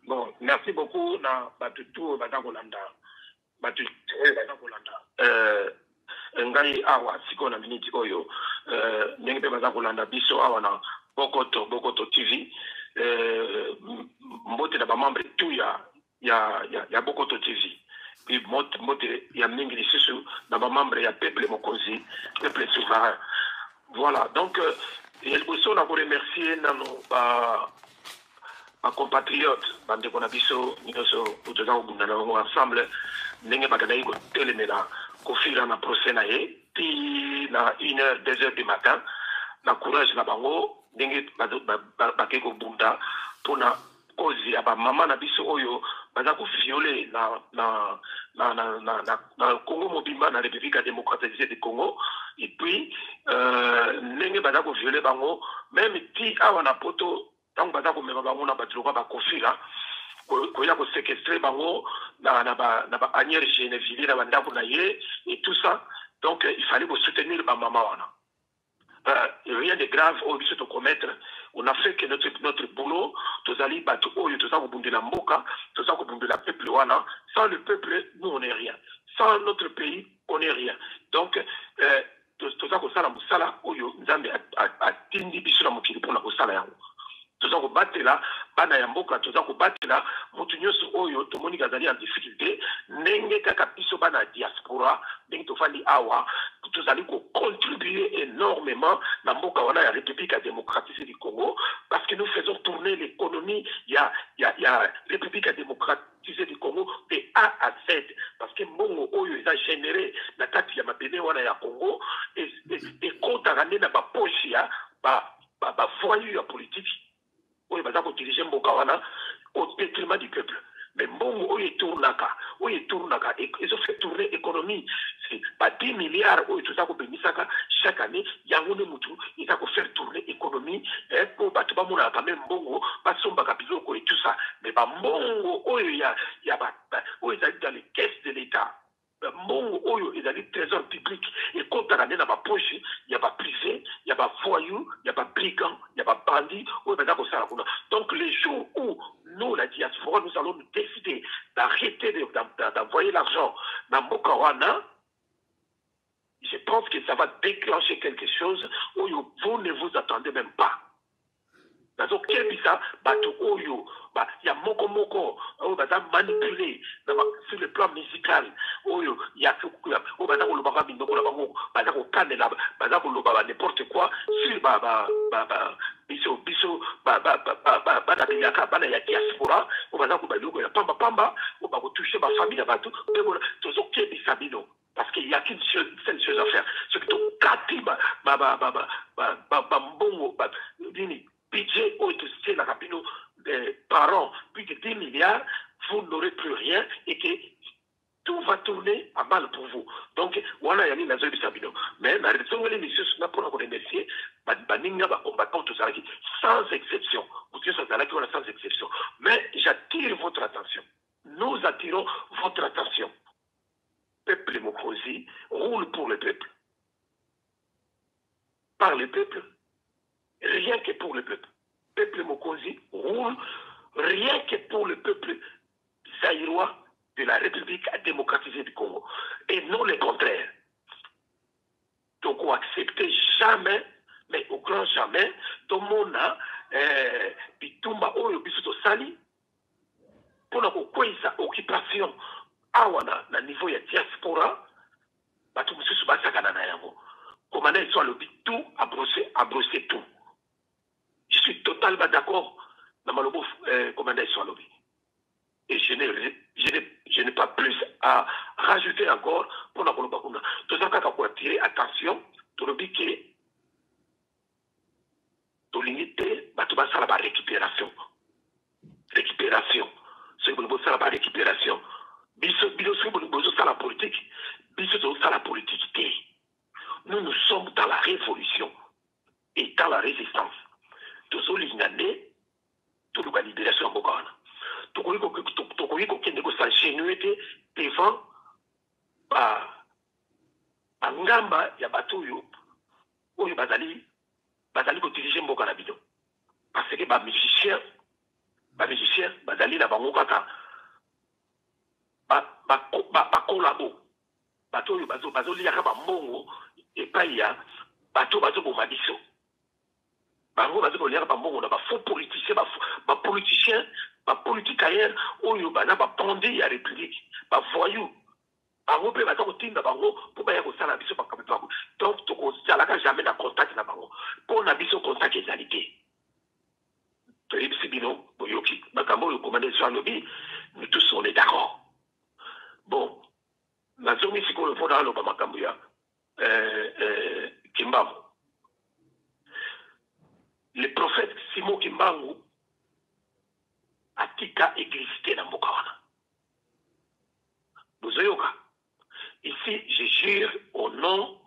Bon, merci beaucoup na batutu batakolanda. Batutu batakolanda. Ngai awa siko na minute oyo ndenge pe baza kolanda biso awa na Bokoto TV mbote na ba membre tout ya Bokoto TV puis mbote ya mingi lisusu na ba membre ya peuple mokonzi peuple souverain. Voilà, donc il faut na ko remercier nano ba compatriotes bande ko na biso nyonso utoza kubundana ensemble ndenge bakadai ko telemela kofira na procès na ye puis na 1h 2h du matin na courage na bango ndenge bake ko bunda pona cause ya ba mama na biso oyo baza ko violer na Congo mobimba na République démocratique du Congo et puis ndenge baza ko violer bango même ti awa na poto tant baza ko mema bango na batloka ba kofira koya ko séquestrer bango na ba Anière Geneviève na bandako na ye et tout ça. Donc il fallait soutenir ba maman wana. Rien de grave au lieu de commettre. On a fait que notre boulot tozali batu oyo toza ko bundela mboka toza ko bundela peuple wana. Sans le peuple nous on est rien. Sans notre pays on est rien. Donc toza ko sala musala oyo nzambe atindi biso na mokili pona ko sala yango. Toza ko batela bana ya mboka toza ko batela mutu nyonso oyo tomoni kazali en difficulté ndenge kaka biso bana diaspora ndenge tofali awa tozali ko contribuer énormément na mboka wana ya République démocratique du Congo parce que nous faisons tourner l'économie ya République démocratique du Congo de A à Z parce que mbongo oyo eza généré na kati ya mabene wana ya Congo et kota na ba poche ya ba voyou ya politique. Oui, bah ça diriger mboka wana au détriment du peuple. Mais bon, où est tournaka, et ils ont fait tourner l'économie. C'est pas 10 milliards où tout ça qu'on bénissaka chaque année. Il y a un mutu, ils ont fait tourner l'économie. Pour battre pas mon quand même bongo, pas son bagabizo et tout ça. Mais bah bongo où il y a où ils ont dans les caisses de l'État. Mongo oyo ils ont des trésors publics et quand on a dans ma poche il y a pas privé il y a pas voyou il y a pas brigand il y a pas bandit donc les jours où nous la diaspora nous allons décider d'arrêter d'envoyer l'argent dans Mokawana, je pense que ça va déclencher quelque chose où vous ne vous attendez même pas. Donc, quel est ça? Oyo, il y a moko manipulé sur le plan musical. Oyo, il y a n'importe quoi sur biso diaspora, pamba pamba, toucher ma famille parce qu'il n'y a qu'une seule chose à faire. C'est que tout budget ou c'est la rapino par an, plus de 10 milliards, vous n'aurez plus rien et que tout va tourner à mal pour vous. Donc, voilà, il y a une sabino. Mais la raison est que pour remercier, sans exception. Sans exception. Mais j'attire votre attention. Nous attirons votre attention. Peuple Mokosi roule pour le peuple. Par le peuple. Rien que pour le peuple. Peuple Mokosi roule rien que pour le peuple zaïrois de la République démocratisée du Congo. Et non le contraire. Donc on n'accepte jamais, mais au grand jamais, tout le monde a bitumba oyo biso sali pour la occupation awana na niveau ya diaspora batu mususu basakana na yango. commandant soit le tout à brosser tout. Je suis totalement d'accord dans Malobo, commandant soit le et je n'ai pas plus à rajouter encore pour la Kolobakuna. Tout ça, quand on attirer attention, tout le biquet, tout l'unité, tout va faire la récupération. Récupération. C'est pour ça la récupération. Biso ça la politique. Biso ça la politique. Nous sommes dans la révolution et dans la résistance. Tout ça, l'ingandé, tout la libération en Bokana. Tokoki kokende kosagenuete devant ngamba ya bato oyo bazali kodirige mboka na bino parce que bamusicien bazali na bango kaka bakolabo bato oyo bazoliaka bambongo epai ya bato bazoboma biso bango bazoliaka bambongo na bafaux politicien bapoliticien bapolitique ailleurs oyo baza bapondé ya république bavoyou bango mpe baza kotinda bango mpo baya kosala biso makambo bango donc tokozalaka jamais na contact na bango mpo na biso contact ezali te toyebisi bino boyoki makambo oyo commandant so alobi nous tous on est d'accord bon nazongi sikoyo mpo naaloba makambo ya Kimbangu le prophète Simon Kimbangu atika église dans Mokawana. Bozoyoka. Ici, je jure au nom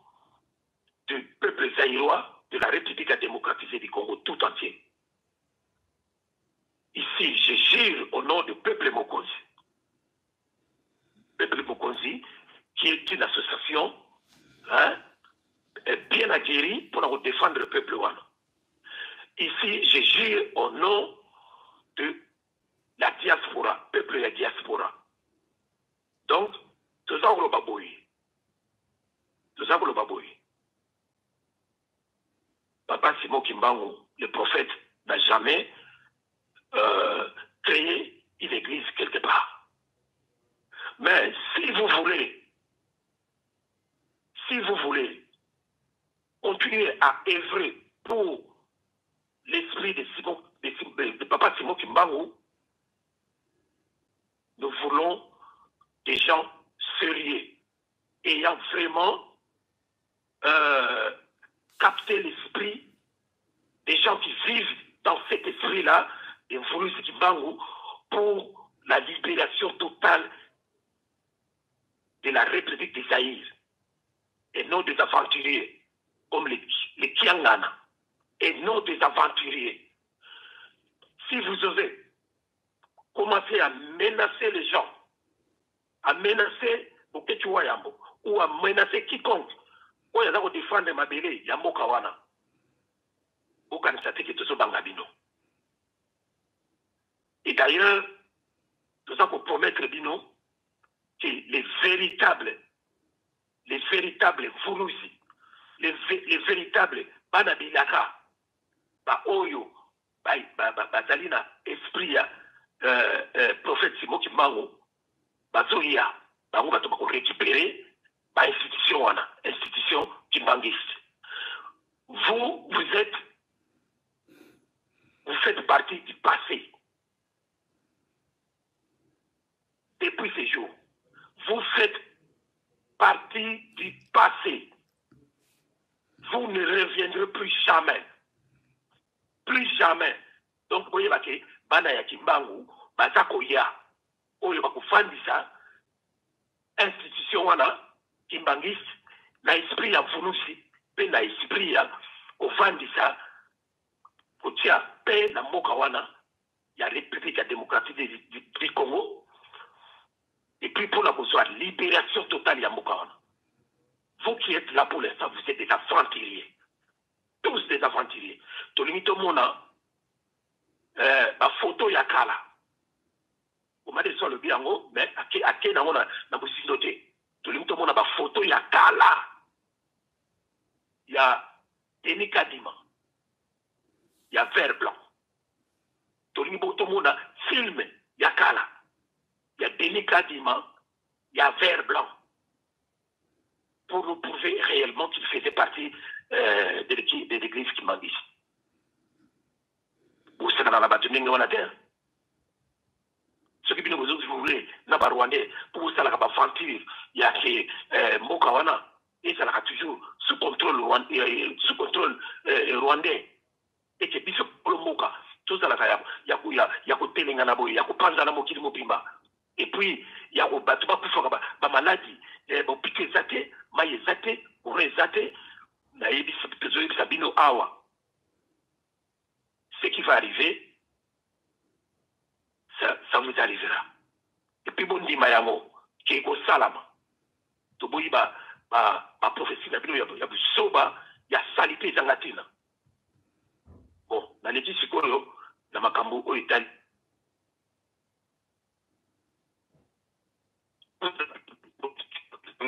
du peuple zaïrois de la République démocratisée du Congo tout entier. Ici, je jure au nom du peuple Mokonzi. Peuple Mokonzi, qui est une association bien aguerrie pour défendre le peuple Wana. Ici, je jure au nom de la diaspora, peuple de la diaspora. Donc, tout ça, le baboui. Tout ça, le baboui. Papa Simon Kimbangu, le prophète, n'a jamais créé une église quelque part. Mais si vous voulez continuer à œuvrer pour l'esprit de Papa Simon Kimbangu, nous voulons des gens sérieux, ayant vraiment capté l'esprit, des gens qui vivent dans cet esprit-là, et voulu Kimbangu pour la libération totale de la République des Zaïre, et non des aventuriers comme les Kiangana, et non des aventuriers. Si vous osez commencer à menacer les gens, à menacer Boketua Yambo, ou à menacer quiconque, ou à défendre Mabélé, Yambo Kawana, ou quand ça fait que tout ça bangabino. Et d'ailleurs, tout ça pour promettre Bino, que les véritables Fourouzi, les véritables Banabilaka, Oyo, Bazalina, esprit, prophète Simon Kimbangu, Bazoya, Bango va récupérer institution kimbanguiste. Vous faites partie du passé. Depuis ces jours, vous faites partie du passé. Vous ne reviendrez plus jamais. Plus jamais. Donc, vous voyez, bana ya Kimbangu, bazakoya, oyo bakufandisa, institution wana, kimbangiste, na esprit ya vunusi, pe na esprit ya kufandisa, kotia pe na mboka wana, ya République démocratique du Congo, et puis pour la libération totale ya mboka wana. Vous qui êtes là pour l'instant, vous êtes des aventuriers. Tous des aventuriers. Tolimito mona, ma photo ya kala. Vous m'avez dit sur le biango, mais à qui na vous noté. Tolimito mona, ma photo ya kala. Il y a Denis Kadima. Il y a Vert Blanc. Tolimito mona, film ya kala. Il y a Denis Kadima. Il y a Vert Blanc. pour prouver réellement qu'il faisait partie de l'église qui m'a dit. Vous savez, dans la bâtiment, on a terre. Ce qui vous voulez, n'a pas rwandais, pour vous, ça n'a pas fantir, il y a que Mokawana, et ça n'a toujours sous contrôle rwandais. Et que biso pour Moka, tout ça, il y a que Telenganabo, il y a que Panzanamo qui mobimba. Et puis, il y a que Batuma Kufaka, ma maladie, mon piqué zate, maïe zate, ouré zate, naïbi sabino awa. Ce qui va arriver, ça vous arrivera. Et puis, bon, dit Mayamo, qui est au Salama. Tu vois, ma prophétie, il y a soba, il y a salité zangatina. Bon, dans les discours, dans ma cambo, au Italie.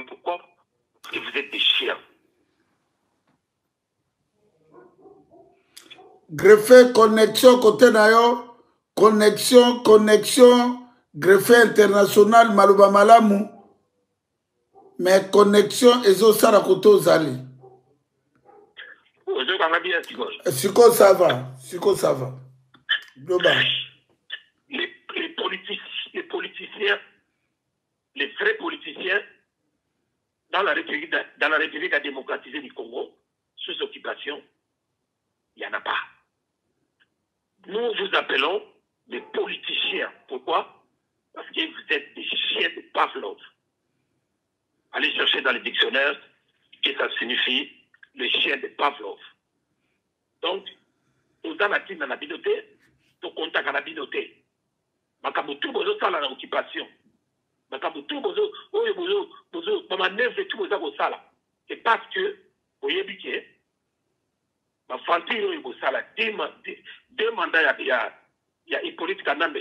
Pourquoi? Parce que vous êtes des chiens. Greffe connexion côté nayo, connexion, greffe international maluba malamu, mais connexion ezo sara koto ozali. Siko ça va, global. Les politiciens, les vrais politiciens dans la République à démocratiser du Congo, sous occupation, il n'y en a pas. Nous vous appelons des politiciens. Pourquoi? Parce que vous êtes des chiens de Pavlov. Allez chercher dans les dictionnaires que ça signifie les chiens de Pavlov. Donc, nous avons dans la binoté, nous contact dans la binoté. Makamutu bozo sala na occupation. Makamutu bozo, oye bozo, manœuvre tout bozo sala. C'est parce que, vous voyez bien, ma fantille oye bozo sala, deux mandats il y a Hippolyte Kanambe,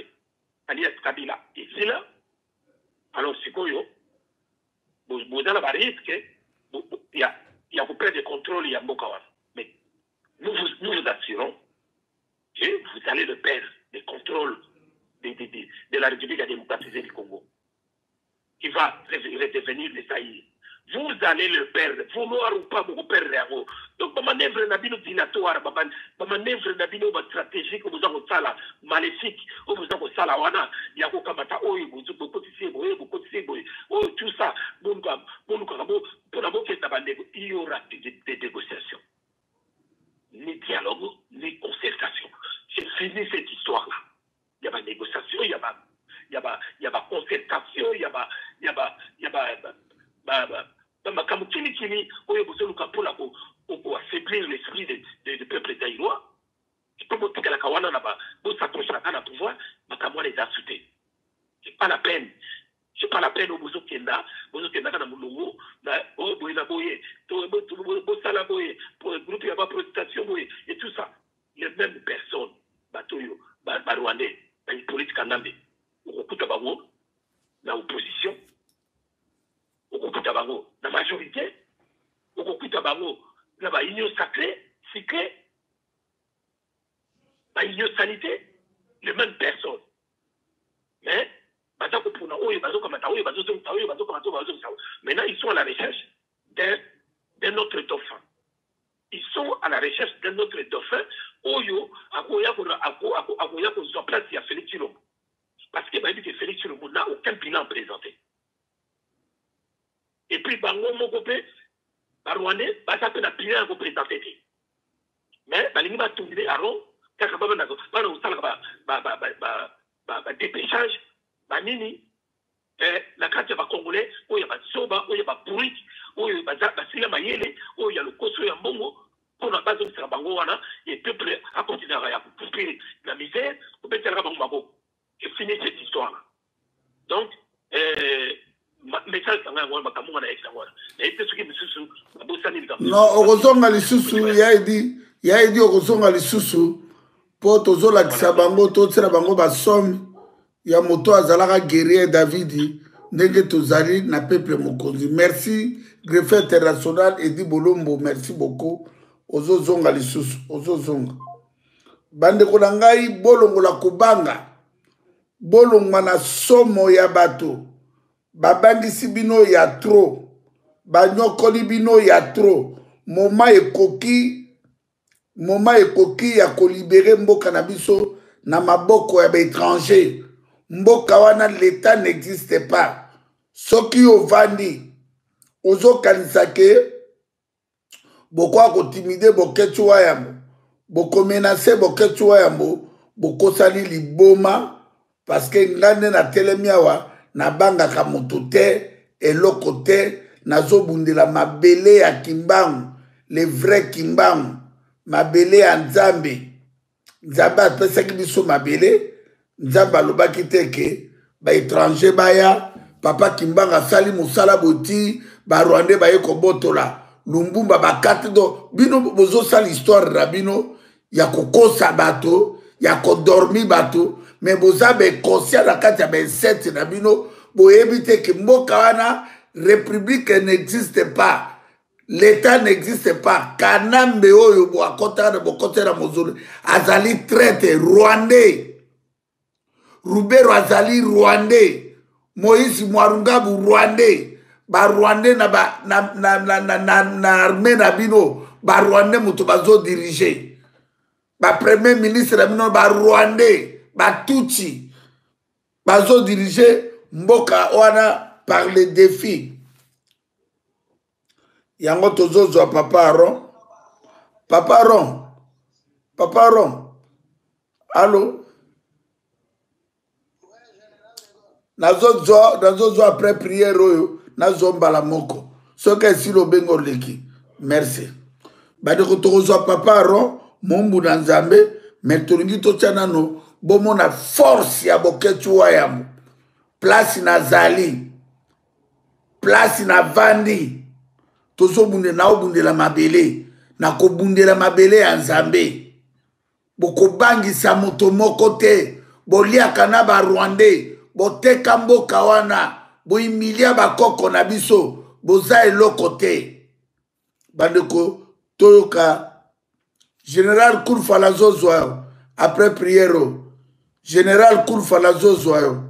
alias Kabila. Et c'est là, alors c'est quoi yo? Vous avez un risque, il y a vous perdre le contrôle, il y a Mokawan. Mais nous vous assurons que vous allez le perdre, le contrôle de la République à démocratiser du Congo, qui va redevenir le Zaïre. Vous allez le perdre. Vous n'aurez pas beaucoup perdre. Donc, ma manœuvre nabino dilatoire, ma manœuvre nabino stratégique, vous avez ça maléfique, vous avez ça là, wana, il y a beaucoup kamata, oh, vous tout ça, il y aura des négociations. Ni dialogue, ni concertation. C'est fini cette histoire-là. Il y a pas de négociation, il y a pas concertation, il y a pas pour affaiblir l'esprit du peuple zaïrois. C'est pas la peine. C'est pas la peine au bozo kenda kana mulungu na o boyna boye to sala boye pour le groupe ya ba protestation boye et tout ça. Les mêmes personnes batoyo ba rwandais ba politique kanambe okuta bango na opposition okuta bango na majorité okuta bango na ba union sacrée secret ba union sanité les mêmes personnes. Mais maintenant, ils sont à la recherche d'un autre dauphin. Ils sont à la recherche d'un autre dauphin. Oyo, akoya ko zo place ya Félix Chilombo. Parce que que Félix Chilombo n'a aucun bilan présenté. Et puis bango mokopé, Rwandais, ça peut na bilan à présenter. Mais balingi ba tourner à rond, kaka baba na ba dépêchage. Banini, la carte va congolais, où il y a pas soba, où il y a pas pourri, où il y a pas sila mayele, où il y a le koso ya mbongo, pour la base de ce bangoana, et peuple à continuer à couper la misère, pour mettre la bango. Et finir cette histoire-là. Donc, message quand on va comme on a exagéré. Et tout ce qui me sous, la bosse non, Orozonga les sous, yaidi Orozonga les sous, pour tozo la kisabango, tout ça bango ba somme. Ya moto azalaka guerrier David ndenge tozali na peuple mokonzi. Merci greffe international Edi Bolombo, merci beaucoup. Ozozonga lisusu, ozozonga. Bande na ngai bolongo la kubanga. Bolongo na somo ya bato. Babangisi bino ya trop. banyokoli bino ya trop moment ekoki ya kolibere mboka na biso na maboko ya baétranger. Mboka wana l'état n'existe pas. Soki ovandi ozokanisa ke boko kotimide boketu wa yambo boko menace boketu wa yambo boko sali liboma parce que ngande na telemi awa na banga ka moto te eloko te nazobundela mabele ya kimbangu les vrais kimbangu mabele ya nzambe nzambe apesaki biso mabele nzambe alobaki te ke baétranger baya papa kimbangu asali mosala boti barwandais baye kobotola Lumbumba bakate do bino bozosala histoire na bino ya kokosa bato ya kodormi bato mais bozabe conscient na kati ya ba7 na bino boyebi te ke mboka wana république n'existe pas, l'état n'existe pas. Kanambe oyo bo akota na bokote na mozolo azali traite rwandais, Rubero azali rwandais, Moïse Mwarungabu rwandais, ba rwandais na armée na bino, ba rwandais muto bazo diriger, ba premier ministre na bino ba rwandais, ba Tutsi bazo diriger mboka wana par les défis. Yango tozozo a Papa Aron. Papa Aron. Papa Aron. Allô? Nazozo après prière oyo. Nazo mbala moko. Soka esi lo bengo leki. Merci. Badeko tozozo a Papa Aron. Mombu na nzambe. Mertolingi tochana no. Bomo na force ya boketu wayamu. Place na zali. Place na vandi. Tozo bunde na obundela mabele. Na kobundela mabele ya nzambe. Boko bangi sa moto moko te. Bolia kanaba rwandais. Boteka mboka wana. Bo imilia bakoko na biso. Boza eloko te. Bandeko toyoka. Général Koulfa la zozwa. Après prière. Général Koulfa la zozwa.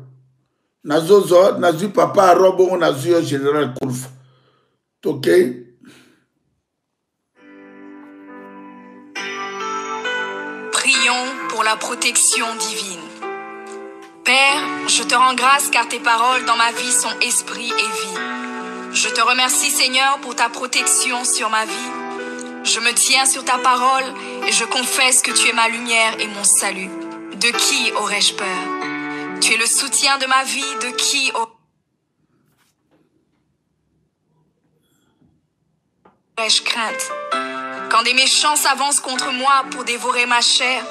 Nazozo, nazu Papa Aron, nazu Général Koulfa. Ok? Prions pour la protection divine. Père, je te rends grâce car tes paroles dans ma vie sont esprit et vie. Je te remercie Seigneur pour ta protection sur ma vie. Je me tiens sur ta parole et je confesse que tu es ma lumière et mon salut. De qui aurais-je peur? Tu es le soutien de ma vie, de qui aurais-je crainte? Quand des méchants s'avancent contre moi pour dévorer ma chair,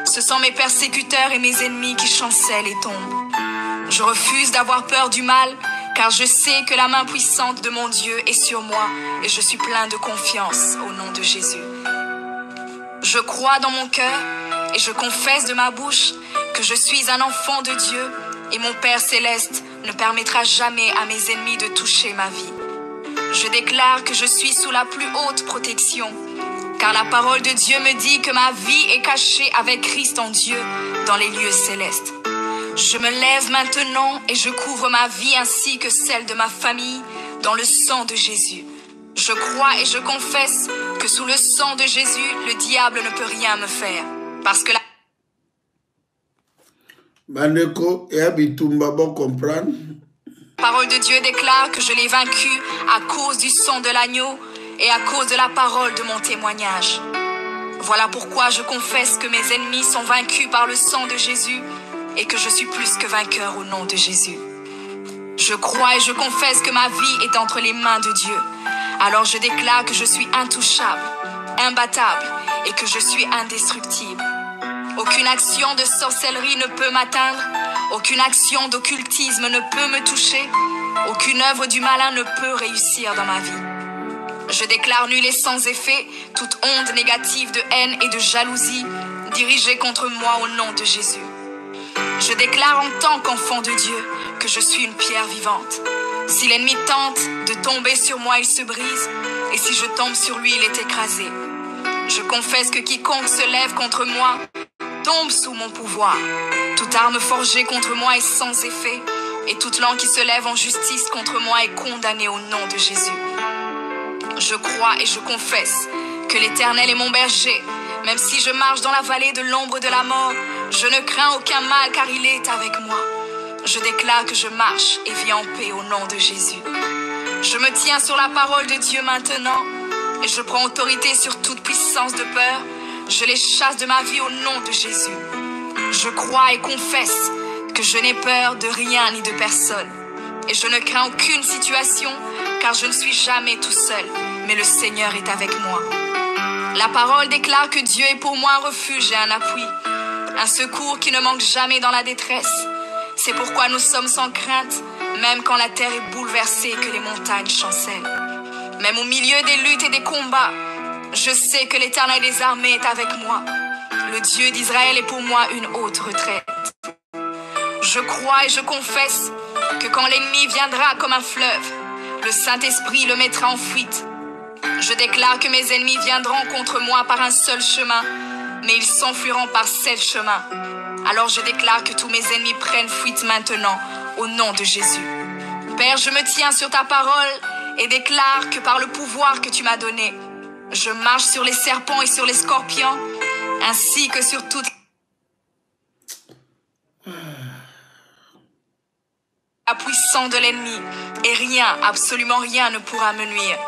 ce sont mes persécuteurs et mes ennemis qui chancellent et tombent. Je refuse d'avoir peur du mal, car je sais que la main puissante de mon Dieu est sur moi et je suis plein de confiance au nom de Jésus. Je crois dans mon cœur et je confesse de ma bouche que je suis un enfant de Dieu et mon Père céleste ne permettra jamais à mes ennemis de toucher ma vie. Je déclare que je suis sous la plus haute protection, car la parole de Dieu me dit que ma vie est cachée avec Christ en Dieu dans les lieux célestes. Je me lève maintenant et je couvre ma vie ainsi que celle de ma famille dans le sang de Jésus. Je crois et je confesse que sous le sang de Jésus, le diable ne peut rien me faire, parce que la Bandeko et Abitumba bon comprendre. parole de Dieu déclare que je l'ai vaincu à cause du sang de l'agneau et à cause de la parole de mon témoignage. Voilà pourquoi je confesse que mes ennemis sont vaincus par le sang de Jésus et que je suis plus que vainqueur au nom de Jésus. Je crois et je confesse que ma vie est entre les mains de Dieu. Alors je déclare que je suis intouchable, imbattable et que je suis indestructible. Aucune action de sorcellerie ne peut m'atteindre, aucune action d'occultisme ne peut me toucher, aucune œuvre du malin ne peut réussir dans ma vie. Je déclare nul et sans effet toute onde négative de haine et de jalousie dirigée contre moi au nom de Jésus. Je déclare en tant qu'enfant de Dieu que je suis une pierre vivante. Si l'ennemi tente de tomber sur moi, il se brise, et si je tombe sur lui, il est écrasé. Je confesse que quiconque se lève contre moi tombe sous mon pouvoir. Toute arme forgée contre moi est sans effet, et toute langue qui se lève en justice contre moi est condamnée au nom de Jésus. Je crois et je confesse que l'Éternel est mon berger. Même si je marche dans la vallée de l'ombre de la mort, je ne crains aucun mal car il est avec moi. Je déclare que je marche et vis en paix au nom de Jésus. Je me tiens sur la parole de Dieu maintenant et je prends autorité sur toute puissance de peur. Je les chasse de ma vie au nom de Jésus. Je crois et confesse que je n'ai peur de rien ni de personne. Et je ne crains aucune situation car je ne suis jamais tout seul, mais le Seigneur est avec moi. La parole déclare que Dieu est pour moi un refuge et un appui, un secours qui ne manque jamais dans la détresse. C'est pourquoi nous sommes sans crainte, même quand la terre est bouleversée et que les montagnes chancellent. Même au milieu des luttes et des combats, je sais que l'Éternel des armées est avec moi. Le Dieu d'Israël est pour moi une haute retraite. Je crois et je confesse que quand l'ennemi viendra comme un fleuve, le Saint-Esprit le mettra en fuite. Je déclare que mes ennemis viendront contre moi par un seul chemin, mais ils s'enfuiront par 7 chemins. Alors je déclare que tous mes ennemis prennent fuite maintenant, au nom de Jésus. Père, je me tiens sur ta parole et déclare que par le pouvoir que tu m'as donné, je marche sur les serpents et sur les scorpions, ainsi que sur toute la puissance de l'ennemi, et rien, absolument rien ne pourra me nuire.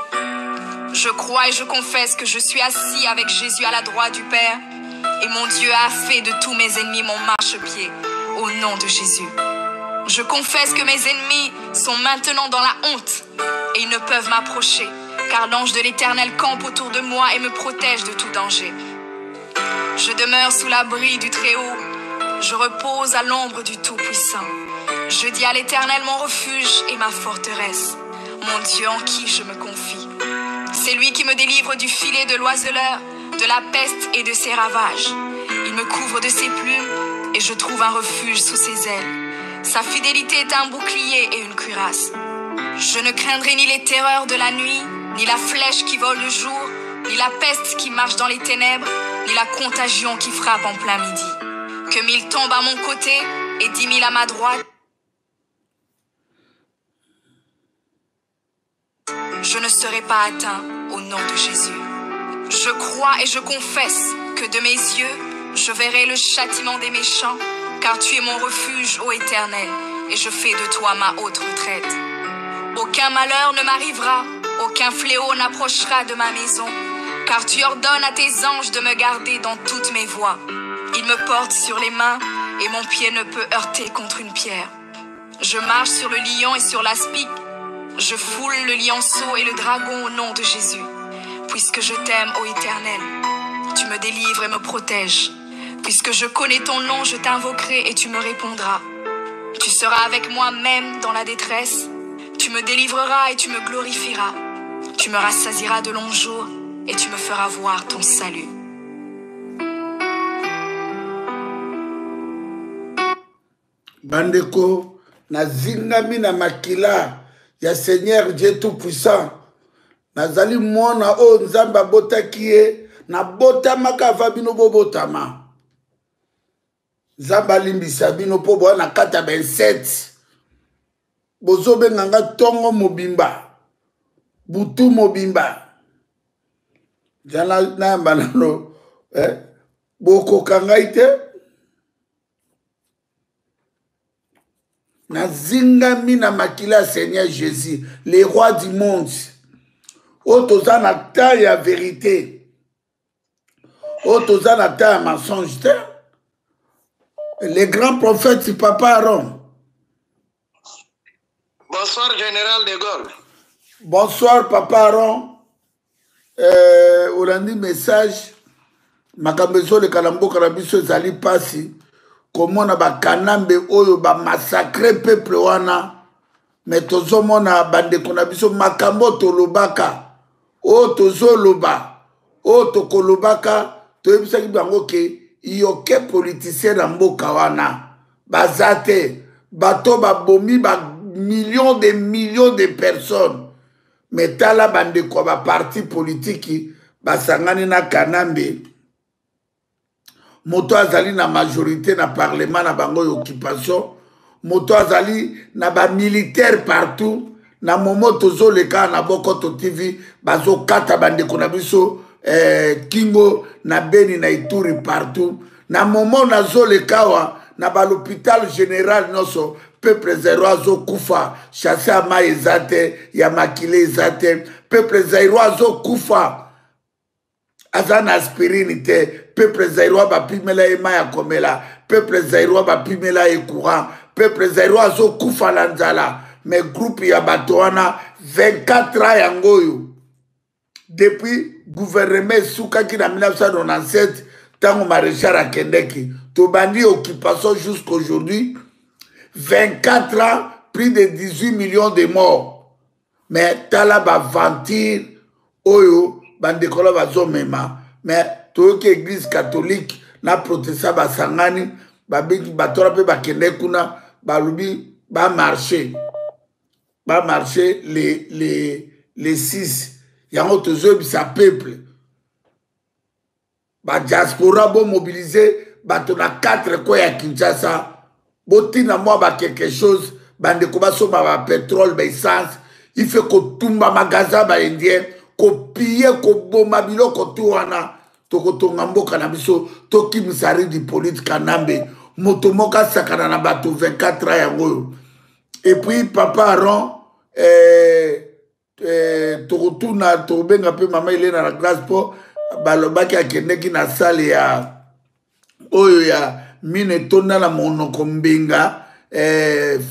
Je crois et je confesse que je suis assis avec Jésus à la droite du Père, et mon Dieu a fait de tous mes ennemis mon marchepied, au nom de Jésus. Je confesse que mes ennemis sont maintenant dans la honte, et ils ne peuvent m'approcher, car l'ange de l'Éternel campe autour de moi et me protège de tout danger. Je demeure sous l'abri du Très-Haut, je repose à l'ombre du Tout-Puissant. Je dis à l'Éternel mon refuge et ma forteresse, mon Dieu en qui je me confie. C'est lui qui me délivre du filet de l'oiseleur, de la peste et de ses ravages. Il me couvre de ses plumes et je trouve un refuge sous ses ailes. Sa fidélité est un bouclier et une cuirasse. Je ne craindrai ni les terreurs de la nuit, ni la flèche qui vole le jour, ni la peste qui marche dans les ténèbres, ni la contagion qui frappe en plein midi. Que 1000 tombent à mon côté et 10 000 à ma droite, je ne serai pas atteint au nom de Jésus. Je crois et je confesse que de mes yeux, je verrai le châtiment des méchants, car tu es mon refuge, ô Éternel, et je fais de toi ma haute retraite. Aucun malheur ne m'arrivera, aucun fléau n'approchera de ma maison, car tu ordonnes à tes anges de me garder dans toutes mes voies. Ils me portent sur les mains, et mon pied ne peut heurter contre une pierre. Je marche sur le lion et sur l'aspic, je foule le lionceau et le dragon au nom de Jésus. Puisque je t'aime, ô Éternel, tu me délivres et me protèges. Puisque je connais ton nom, je t'invoquerai et tu me répondras. Tu seras avec moi même dans la détresse. Tu me délivreras et tu me glorifieras. Tu me rassasiras de longs jours et tu me feras voir ton salut. Bandeko, na zingami na makila ya Seigneur Dieu Tout-Puissant. Nazali mwana o nzamba botaki ye na botama kava bino bobotama. Nzamba limbisa bino po bo na kata 27. Bozobe nganga tongo mobimba. Butu mobimba. Jana na banano boko kangaite. Na zingami na makila Seigneur Jésus, le roi du monde. Otoza na ta ya vérité. Otoza na ta ya mensonge. Le grand prophète Papa Aaron. Bonsoir Général de Gaulle. Bonsoir Papa Aaron. Orandi message. Makambezo le kalambo karabiso zali pasi. Comment na ba kanambe oyo ba massacrer peuple wana. Mais tozomona bande konabiso makambo tolobaka. O tozoloba. O tokolobaka. Toyebisa ki bango ke yoke politicien na mboka wana. Bazate. Bato babomi ba millions de personnes. Mais tala bande ko ba parti politique basangani na kanambe. Moto azali na majorité na parlement na bango occupation. Moto azali na ba militaire partout. na momo tozo leka na Bokoto TV bazo kata bandeko na biso Kingo na Beni na Ituri partout na momo nazo lekawa na l'hôpital général noso peuple zairois kufa chasse à mai ezate ya makile ezate peuple zairois kufa azana aspirine te peuple zairois bapimela ema ya komela peuple zairois bapimela e courant peuple zairois kufa la nzala mais groupe ya bato wana 24 ans yangoyo depuis gouvernement soukaki na 1997 tango maréchal akendeki tobandi occupation jusqu'aujourd'hui 24 ans plus de 18 millions de morts mais tala ba ventir oyo bandekolo bazomema mais toyoki église catholique na protestant basangani babiki batora pe bakende kuna balubi ba marché les 6 yango tozoyebisa peuple ba diaspora bo mobiliser bato na 4 ko ya Kinshasa botina moi ba quelque chose bandeko basomba ba pétrole ba essence il fait ko tumba magasin ba indien ko piller ko boma biloko tu wana tokotonga mboka na biso toki misari di politique nambe moto moka sakana na bato 24 ans yango. Et puis papa Aaron tokotuna tobenga pe mama Elena na grâce po balobaki akendeki na salle ya oyo ya mine tona la monoko mbenga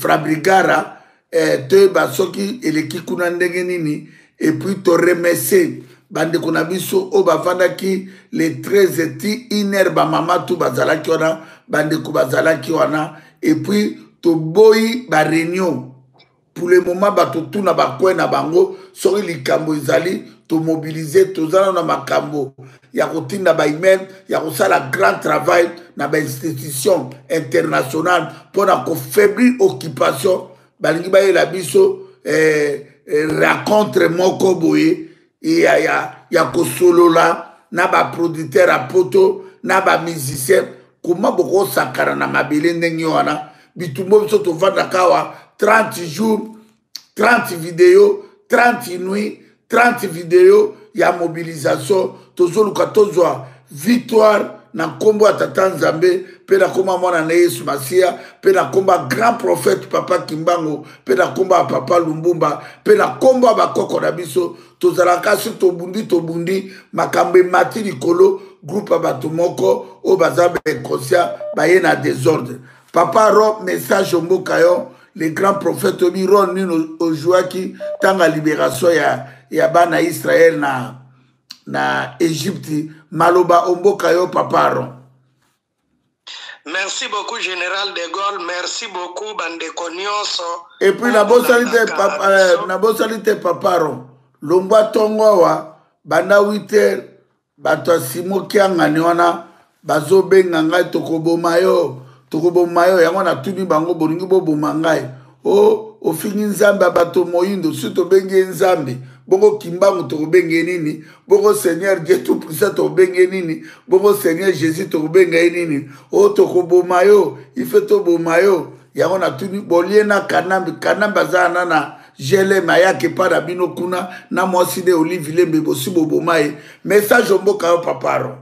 Frabrigara te basoki eleki kuna ndenge nini et puis to remercier bandeko na biso o bavandaki les 13 ti iner ba mama tu bazalaki wana bandeko bazalaki wana et puis to boyi ba réunion pour le moment bato tuna bakwe na bango soki likambo ezali to mobiliser tozala na makambo ya kotinda ba email ya kosala grand travail na ba institution internationale pona ko faiblir occupation balingi bayela biso rencontre moko boye ya kosolola na ba producteur a poto na ba musicien comment boko sakara na mabele ndenge wana bitumbo biso tovanda kawa 30 jours 30 vidéos 30 nuits 30 vidéos ya mobilisation tozoluka tozwa victoire na kombo ya tata Nzambe pe na komba mwana na Yesu Masia pe na komba grand prophète papa Kimbango pe na komba papa Lumbumba pe na komba bakoko na biso tozalaka si tobundi makambe mati likolo groupe bato moko o bazabe inconscient baye na désordre papa ro message mboka yo les grands prophètes obiron nino ojuaki tanga libération ya bana Israël na Égypte maloba omboka yo paparo. Merci beaucoup général de Gaulle, merci beaucoup bandeko nyonso. Et puis na bosalite paparo longwa tongowa banda 8h bato simo kiangani wana bazobenga ngai tokoboma yo yango na tuni bango bolingi boboma ngai o ofingi nzambe bato moyindo si tobenge nzambe bongo Kimbangu tokobenge nini bongo Seigneur Dieu tout puissant tokobenge nini bongo Seigneur Jésus tokobenge nini o tokoboma yo ife toboma yo yango na tuni boliena kanamba zana na jele mayake para bino kuna na mwasi de Olive Lembe bosi boboma ye message mboka yo paparo.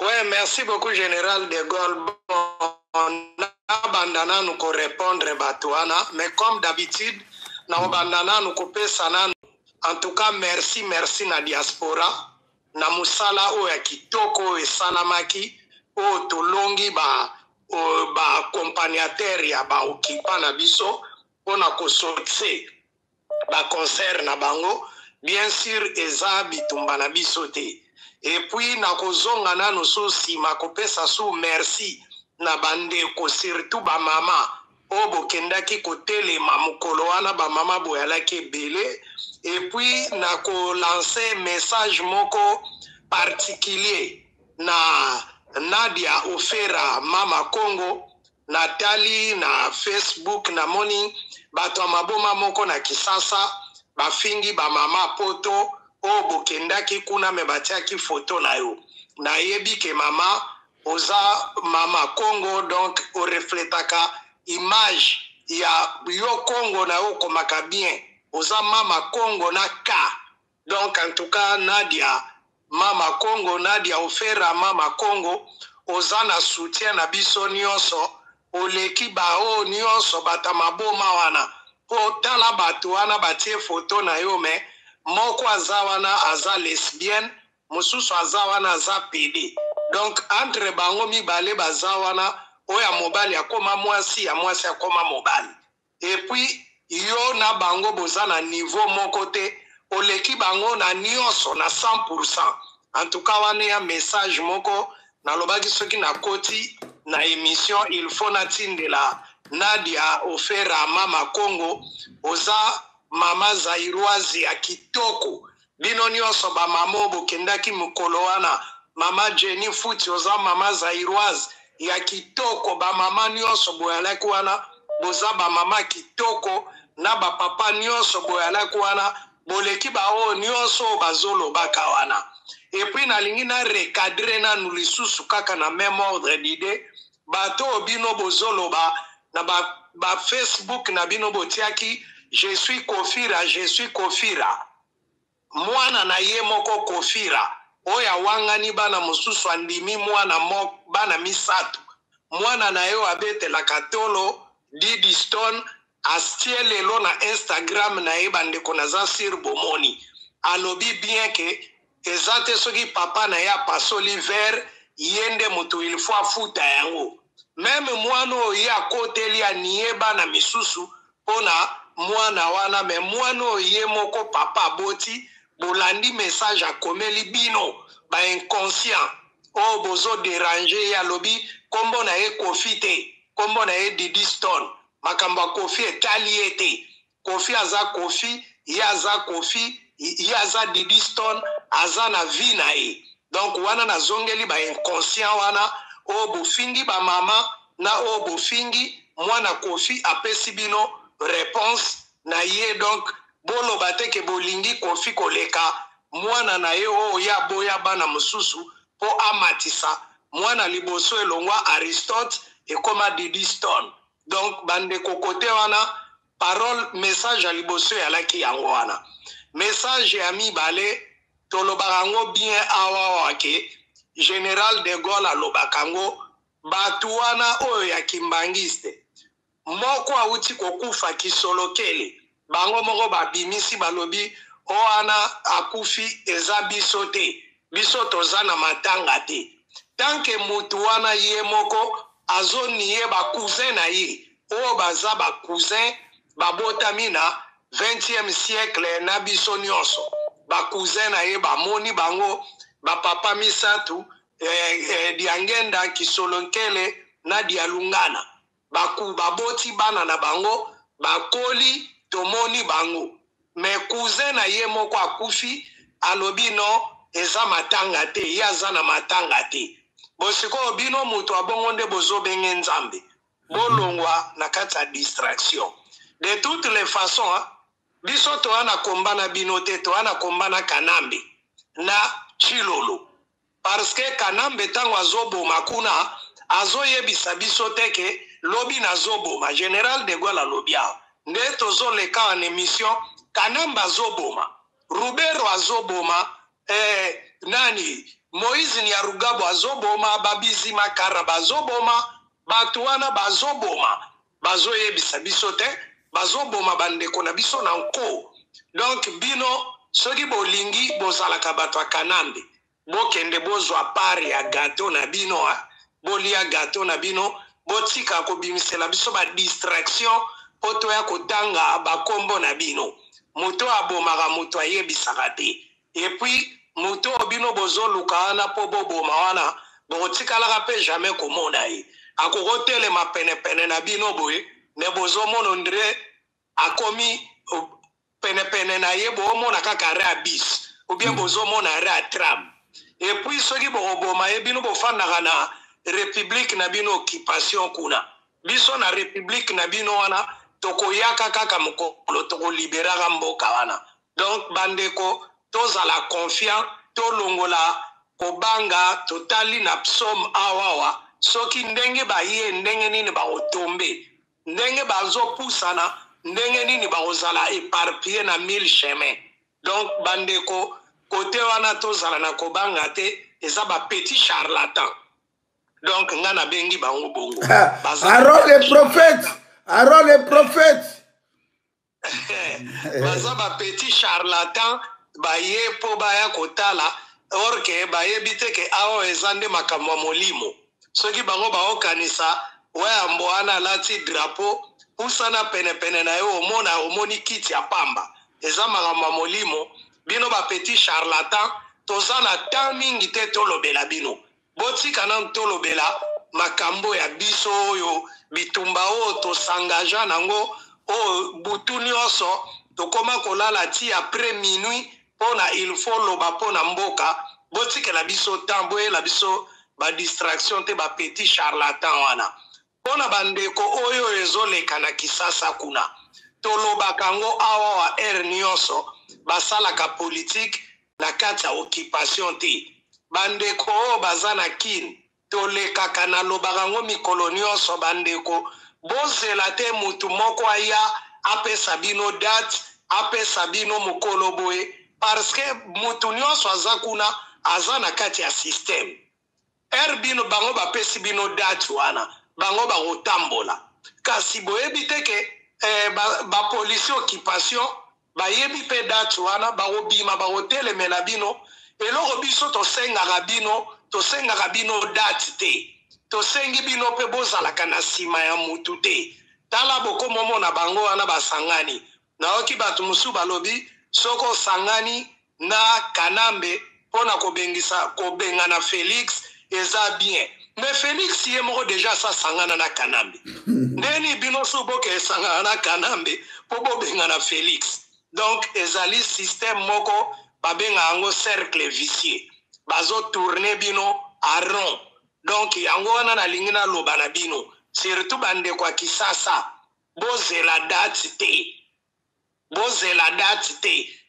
Ouais, merci beaucoup général de Gaulle. Bon, bandana nous ko répondre batouana, mais comme d'habitude na bandana nous ko pesana. En tout cas merci na diaspora na musala o ya kitoko e salamaki o tolongi ba accompagnateur ya ba okipa na biso pona ko sortir ba concert na bango bien sûr eza bitumba na biso te. Et puis na kozonga nanu so sima kopesa so merci na bandeko surtout ba mama o bokendaki kotelema mokolo wana ba mama boyalaki ebele. Et puis na ko lancer message moko particulier na Nadia Ofera Mama Congo Nathalie na Facebook na moni bato maboma moko na Kisasa bafingi ba mama poto o bokendaki kuna me batiaki photo na yo na yebi ke mama oza mama Congo donc o refletaka image ya yo Congo na yo komaka bien oza mama Congo na ka. Donc en tout cas Nadia mama Congo, Nadia Ofera mama Congo oza na soutien na biso nyonso oleki bao nyonso batamaboma wana otala bato wana batie photo na yo me moko aza wana aza lesbienne mosusu aza wana aza PD. Donc entre bango mibale baza wana oya mobali akoma mwasi ya mwasi akoma mobali. Et puis yo na bango boza na niveau moko te oleki bango na nyonso na 100%. En tout cas wana ya message moko na lobaki soki na koti na émission il faut na tindela Nadia Ofera mama Congo oza mama Zairoise ya kitoko bino nyonso ba mamo bokendaki mukolo wana mama Jenny Futi oza mama Zairoise ya kitoko ba mama nyonso boyalaki wana boza ba mama kitoko na ba papa nyonso boyalaki wana boleki ba o nyonso bazolo baka wana. Et puis nalingi na recadrer na nulisusu kaka na même ordre d'idée bato bino bozolo na ba Facebook na bino botiaki je suis Kofira mwana na ye moko Kofira oya wangani bana mususu andimi mwana bana misatu mwana na yo abetela katolo Didi Stone astie lelo na Instagram na ye bandeko na za sir bomoni alobi bien que ezate soki papa na ya pasoli ver yende mutu il faut afuta yango même mwano ya koteli aniye bana misusu pona mwana wana me mwano ye moko papa boti bolandi message akomeli bino ba inconscient o bozo déranger ya lobi kombo na ye Kofi te kombo na ye Didi Stone makamba Kofi etali ete Kofi aza Kofi yaza Kofi yaza Didi Stone aza na vie na ye. Donc wana na zongeli ba inconscient wana o bofingi ba mama na o bofingi mwana Kofi apesi bino réponse na ye. Donc bolo bateke bolingi Kofi koleka mwana na ye o ya boya bana mususu po amatisa mwana liboso elongwa Aristote et koma Didi Stone. Donc bande kokote wana parole message à liboso ya laki yango wana message ya mibale tolobakango bien awa wake General de Gaulle alobakango batu wana oyo ya kimbangiste moko auti kokufa kisolokele bango moko babimisi balobi oana akufi eza biso te biso toza na matanga te tanke mutu wana ye moko azoni ye ba cousin na ye o baza ba cousin babotami na 20e siècle na biso nyonso ba cousin na ye bamoni bango ba papa misatu diangenda kisolonkele na dialungana baboti bana na bango bakoli tomoni bango me cousin na ye moko akufi alobi no eza matanga te ye aza na matanga te bosiko bino mutu abongo nde bozobenge nzambe bolongwa na kati ya distraction. De toutes les façons biso toana komba na bino te toana komba na Kanambe na Chilolo parce que Kanambe tango azoboma kuna azoyebisa biso te ke lobi na zoboma General de Gaulle lobia nde tozoleka en émission Kanambe azoboma Rubero azoboma nani Moïse Nyarugabo azoboma Babizi Makara bazoboma batu wana bazoboma bazoyebisa biso te bazoboma bandeko na biso na nko. Donc bino soki bolingi bozalaka bato Kanambe bokende bozwa pari ya gato na bino bolia gato na bino botika kobimisela biso ba distraction poto ya kotanga bakombo na bino moto abomaka moto ayebisaka te. Et puis moto bino bozoluka wana po boboma wana botikalaka pe jamais komona ye akokotelema penepene na bino boye ne bozomona ndre akomi penepene na ye bomona kaka re abis ou bien bozomona re tram. Et puis soki boboma ye bino bofandaka na république na bino occupation kuna biso na république na bino wana tokoyaka kaka mokolo tokoliberaka mboka wana. Donc bandeko tozala confiant tolongola kobanga totali na psaume awawa soki ndenge baye ndenge nini baotombe ndenge bazo pusana ndenge nini bakozala éparpillé na 1000 chemins. Donc bandeko côté wana tozala na kobanga te eza ba petit charlatan. Donc ngana bengi bango bongo. Aaron le prophète. Aaron le prophète. Baza ba petit charlatan baye po baya kotala orke baye biteke awo ezande makamwa molimo. Soki bango ba okanisa wa amboana lati drapeau usana pene pene na yo omoni kiti ya pamba. Eza makamwa molimo bino ba petit charlatan tozana ta mingi te tolobela bino. Boti kana tolobela makambo ya biso oyo bitumba o to s'engagea nango o butu nyonso tokoma kolala ti après minuit pona il faut loba pona mboka botikela biso tambo la biso ba distraction te ba petit charlatan wana pona bandeko oyo ezoleka na Kisasa kuna tolobaka ngo awa wa nyonso basalaka politique na kati ya occupation te bandeko o bazana kin tolekaka na lobaka ngo mikolo nyonso bandeko bozela te mutu moko aya apesa bino date apesa bino mokolo boye parce que mutu nyonso aza kuna aza na kati ya système bino bango bapesi bino date wana bango bakotambola kasi boyebi te ke bapolisi occupation bayebi mpe date wana bakobima bakotelemela bino eloko biso tosengaka bino date te tosengi bino mpe bozalaka na nsima ya mutu te tala bokomomona bango wana basangani naoki bato mosusu balobi soko osangani na Kanambe mpona kobenga na Félix eza bien mais Félix ye moko deja asasangana na Kanambe ndeni bino so boke esangana na Kanambe mpo bobenga na Félix donc ezali système moko babenga yango cercle vicieux bazotourne bino a rond donc yango wana nalingi naloba na bino surtout bandeko ya Kisasa bozela date te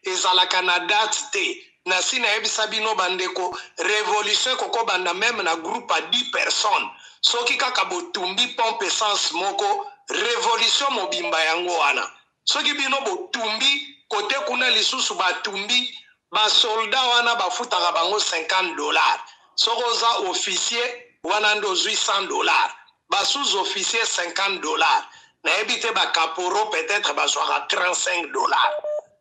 ezalaka na date te na sina yebisa bino bandeko révolution koko banda même na groupe à 10 personnes soki kaka botumbi pompe essence moko révolution mobimba yango wana soki bino botumbi kote kuna lisusu batumbi basoldat wana bafutaka bango $50 soko oza officier wana ndo $800 basous-officier $50 nayebi te bakaporo peut-être bazwaka $35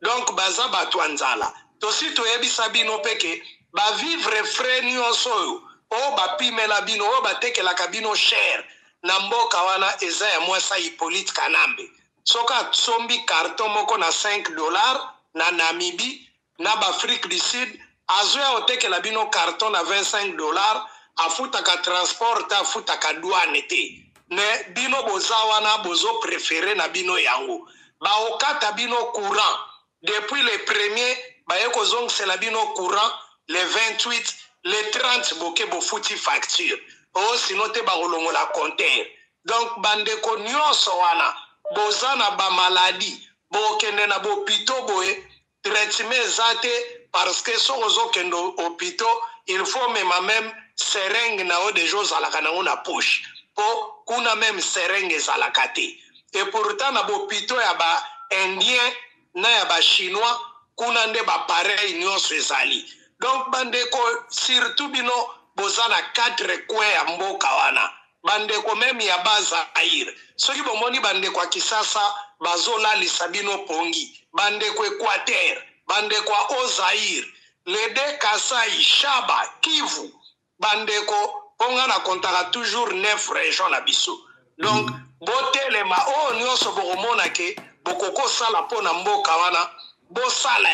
donc baza bato ya nzala tosi toyebisa bino peke bavivre frais nyonso oyo oyo bapimela bino oyo batekelaka bino cher na mboka wana eza ya mwasa Hippolyte Kanambe soki asombi carton moko na $5 na Namibie na baafrique du sud azoya otekela bino carton na $25 afutaka transport te afutaka douane te me bino boza wana bozo préféré na bino yango baokata bino courant depuis le premier baye kozongisela bino courant le 28 le 30 boke bofuti facture o sino te bakolongola compteur donc bandeko nyonso wana boza na bamaladi bokende na bopito boye traitement eza te parce que soko ozokende opito il faut même seringue na o deja ozalaka nango na poche po kuna même seringue ezalaka te et pourtant na bopito ya baindien na ya bachinois kuna nde bapareil nyonso ezali donc bandeko surtout bino boza na 4 coin ya mboka wana bandeko meme ya Bazaire soki bomoni bandeko ya Kisasa bazolalisa bino pongi bandeko Équateur bandeko ya Ozaire Lede Kasai Shaba Kivu bandeko ponga na kontaka toujours 9 régions na biso donc botelema o nyonso bokomona ke bokoko sala pona mboka wana bosala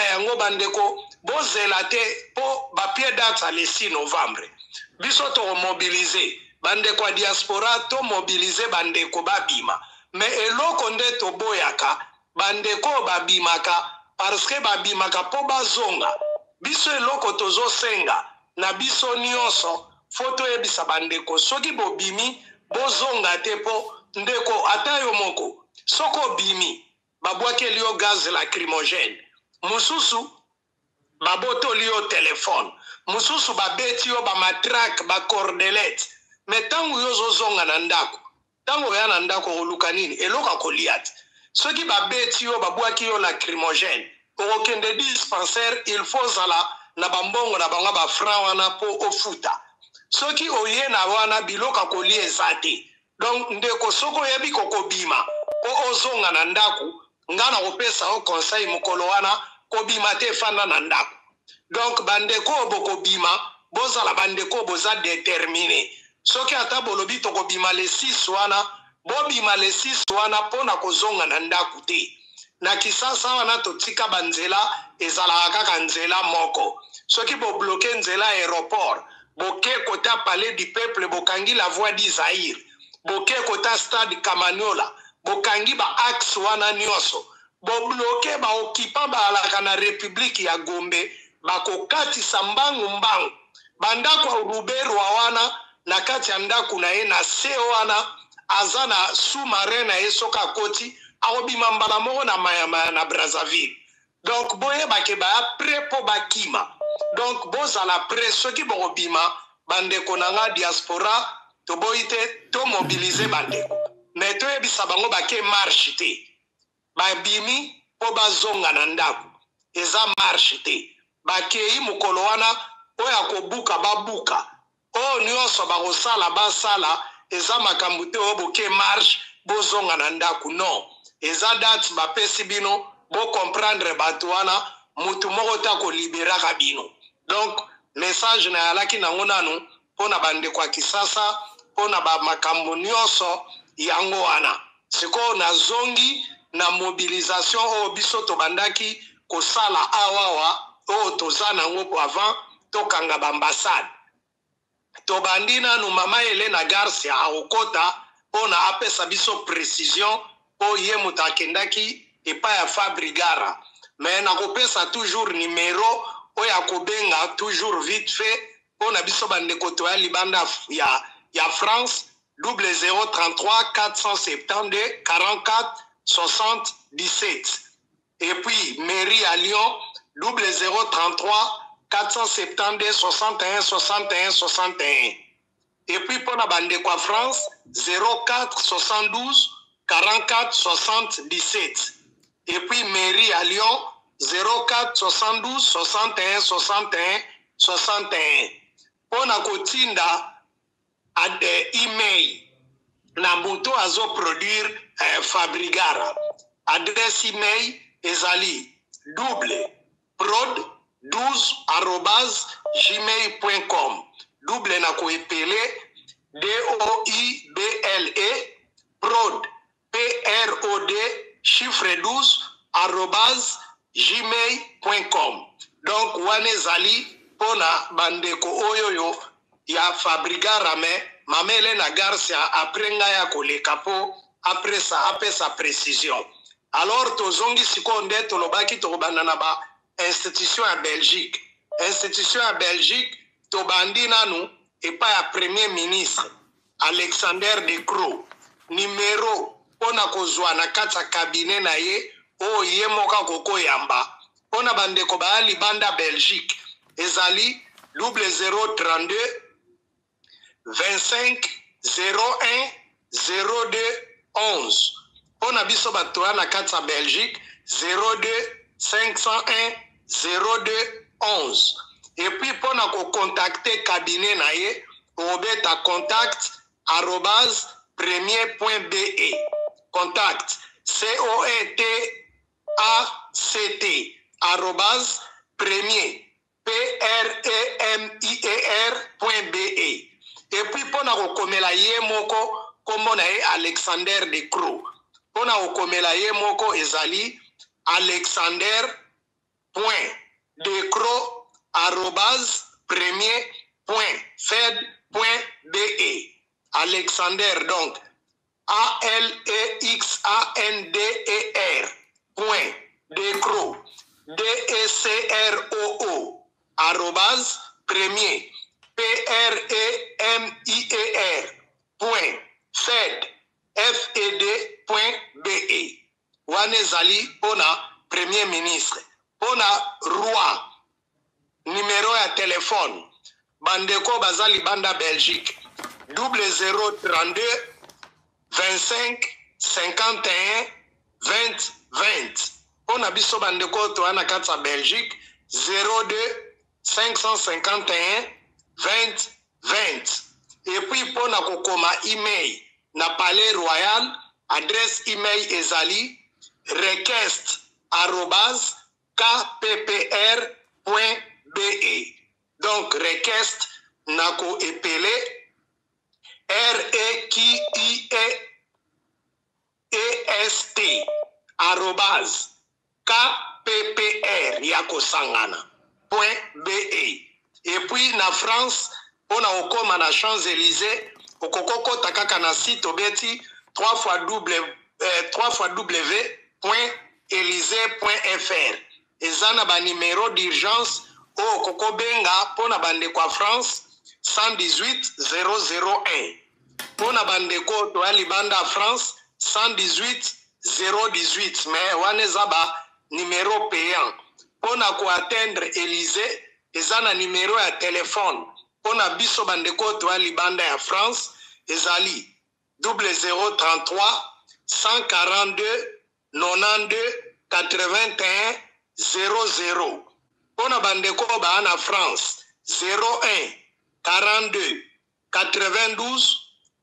yango bandeko bozela te po bapie date le 6 novembre biso to mobiliser bandeko ya diaspora to mobiliser bandeko babima mais eloko nde to boyaka bandeko babimaka parce que babimaka po bazonga biso eloko tozo senga na biso nyonso foto yebisa bandeko soki bobimi bozonga te po ndeko ata yo moko soko bimi babwakeli yo gaz lacrymogène mususu babotoli yo telefone mususu babeti yo bamatrake bacordelete me ntango yo ozozonga na ndako tango ya na ndako koluka nini eloka kolia te soki babeti yo babwaki yo lacrymogène okokende dispensaire il faut zala na bambongo na bango bafranc wana mpo ofuta soki oye na wana biloka kolia eza te donc ndeko soko oyebi kokobima po ozonga na ndako nga na kopesa o conseil mokolo wana kobima te efanda na ndako donc bandeko bokobima bozala bandeko boza déterminé soki ata bolobi tokobima le 6 wana bobima le 6 wana mpona kozonga na ndako te na kisasa wana totika banzela ezalaka kaka nzela moko soki bobloke nzela aéroport boke kota palais du peuple bokangi la voie d'Isaïr boke kota stade Kamanyola bokangi ba axe wana nyonso bobloke baokipa baalaka na république ya Gombe bakokatisa mbangu bandako Ruberwa wana na kati ya ndako na ye na se wana aza na sous-marin na ye soka koti akobima mbala moko na mayamaya na Brazzaville donc boyebake baya pre po bakima donc bozala pre soki bokobima bandeko na nga diaspora toboyi te tomobilize bandeko me toyebisa bango bake marche te babimi po bazonga na ndako eza marche te bakei mokolo wana oyo akobuka babuka oyo nyonso bakosala basala eza makambo te oyo boke marche bozonga na ndako non eza date bapesi bino bocomprendre bato wana mutu moko ta koliberaka bino donc message na yalaki nango nanu mpona bandeko ya kisasa mpona bamakambo nyonso yango wana sikoyo nazongi na mobilisation oyo biso tobandaki kosala awawa oyo toza nango po avant tokanga baambassade tobandi nanu mama Helena Garcia aokota mpona apesa biso précision po ye moto akendaki epai ya Fabrigara me nakopesa toujours numéro oyo akobenga toujours vite fait mpona biso bandeko toya libanda ya France 0033 472 44 77 et puis mairie à Lyon 0033 472 61 61 61 et puis pour la bande de France 04 72 44 77 et puis mairie à Lyon 04 72 61 61 61 pour la kotinda à des emails na moto azo produire Fabrigara adresse email ezali double@prod12@gmail.com double na koepele DOIBLE prod PROD chiffre 12@gmail.com donc wane ezali pona bandeko oyoyo ya Fabrigara me mama Helena Garcia après ngaya koleka po après ça apesa précision alors tozongi siko nde tolobaki tokobanda na ba institution ya Belgique tobandi nanu epa ya premier ministre Alexander De Croo numéro pona kozwa na kati ya cabinet na ye o ye moka kokoyamba pona bandeko ba libanda Belgique ezali 0032 25 01 02 11 pona biso bato na kati ya Belgique 02 501 02 11 et puis pona ko contacter cabinet na ye obeta contact @premier.be contact COETACT @premier PREMIER.be et puis pona ko komela ye moko komona ye Alexander De Croo pona ko komela ye moko ezali Alexander.decroo @premier.fed.be Alexander donc ALEXANDER point Decroo DECROO @premier PREMIER point fed.be wane ezali pona premier ministre pona roi numéro ya téléphone bandeko bazali banda Belgique 0032 25 51 20 20. On a biso bandeko to ana katsa Belgique 02 551 20 20. Et puis pour na kokoma email na Palais Royal, adresse email ezali request@kppr.be. Donc request nako epele REQIEST @kppr yako sangana .be. Et puis na France on a okoma na Champs-Élysées okokoko takaka na site obeti www.elysee.fr. ezana ba numéro d'urgence o kokobenga pona bande kwa France 118 001. Pona bande ko to alibanda France 118 018. Mais waneza ba numéro payant. Pona ko atteindre Élysée ezana numéro ya téléphone. Pona biso bande ko to alibanda ya France ezali 0033 142 92 81 00. Pona bandeko ba na France 01 42 92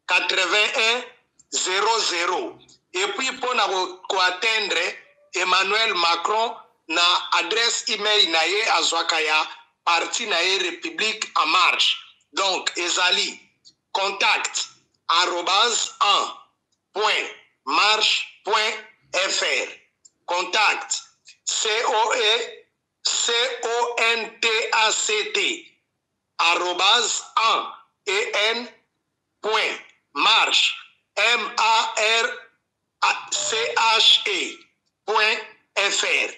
81 00. Et puis pona ko atteindre Emmanuel Macron na adresse email na ye azwakaya parti na ye République en marche. Donc ezali contact @1.marche.fr. Contact CONTACT@marche.fr.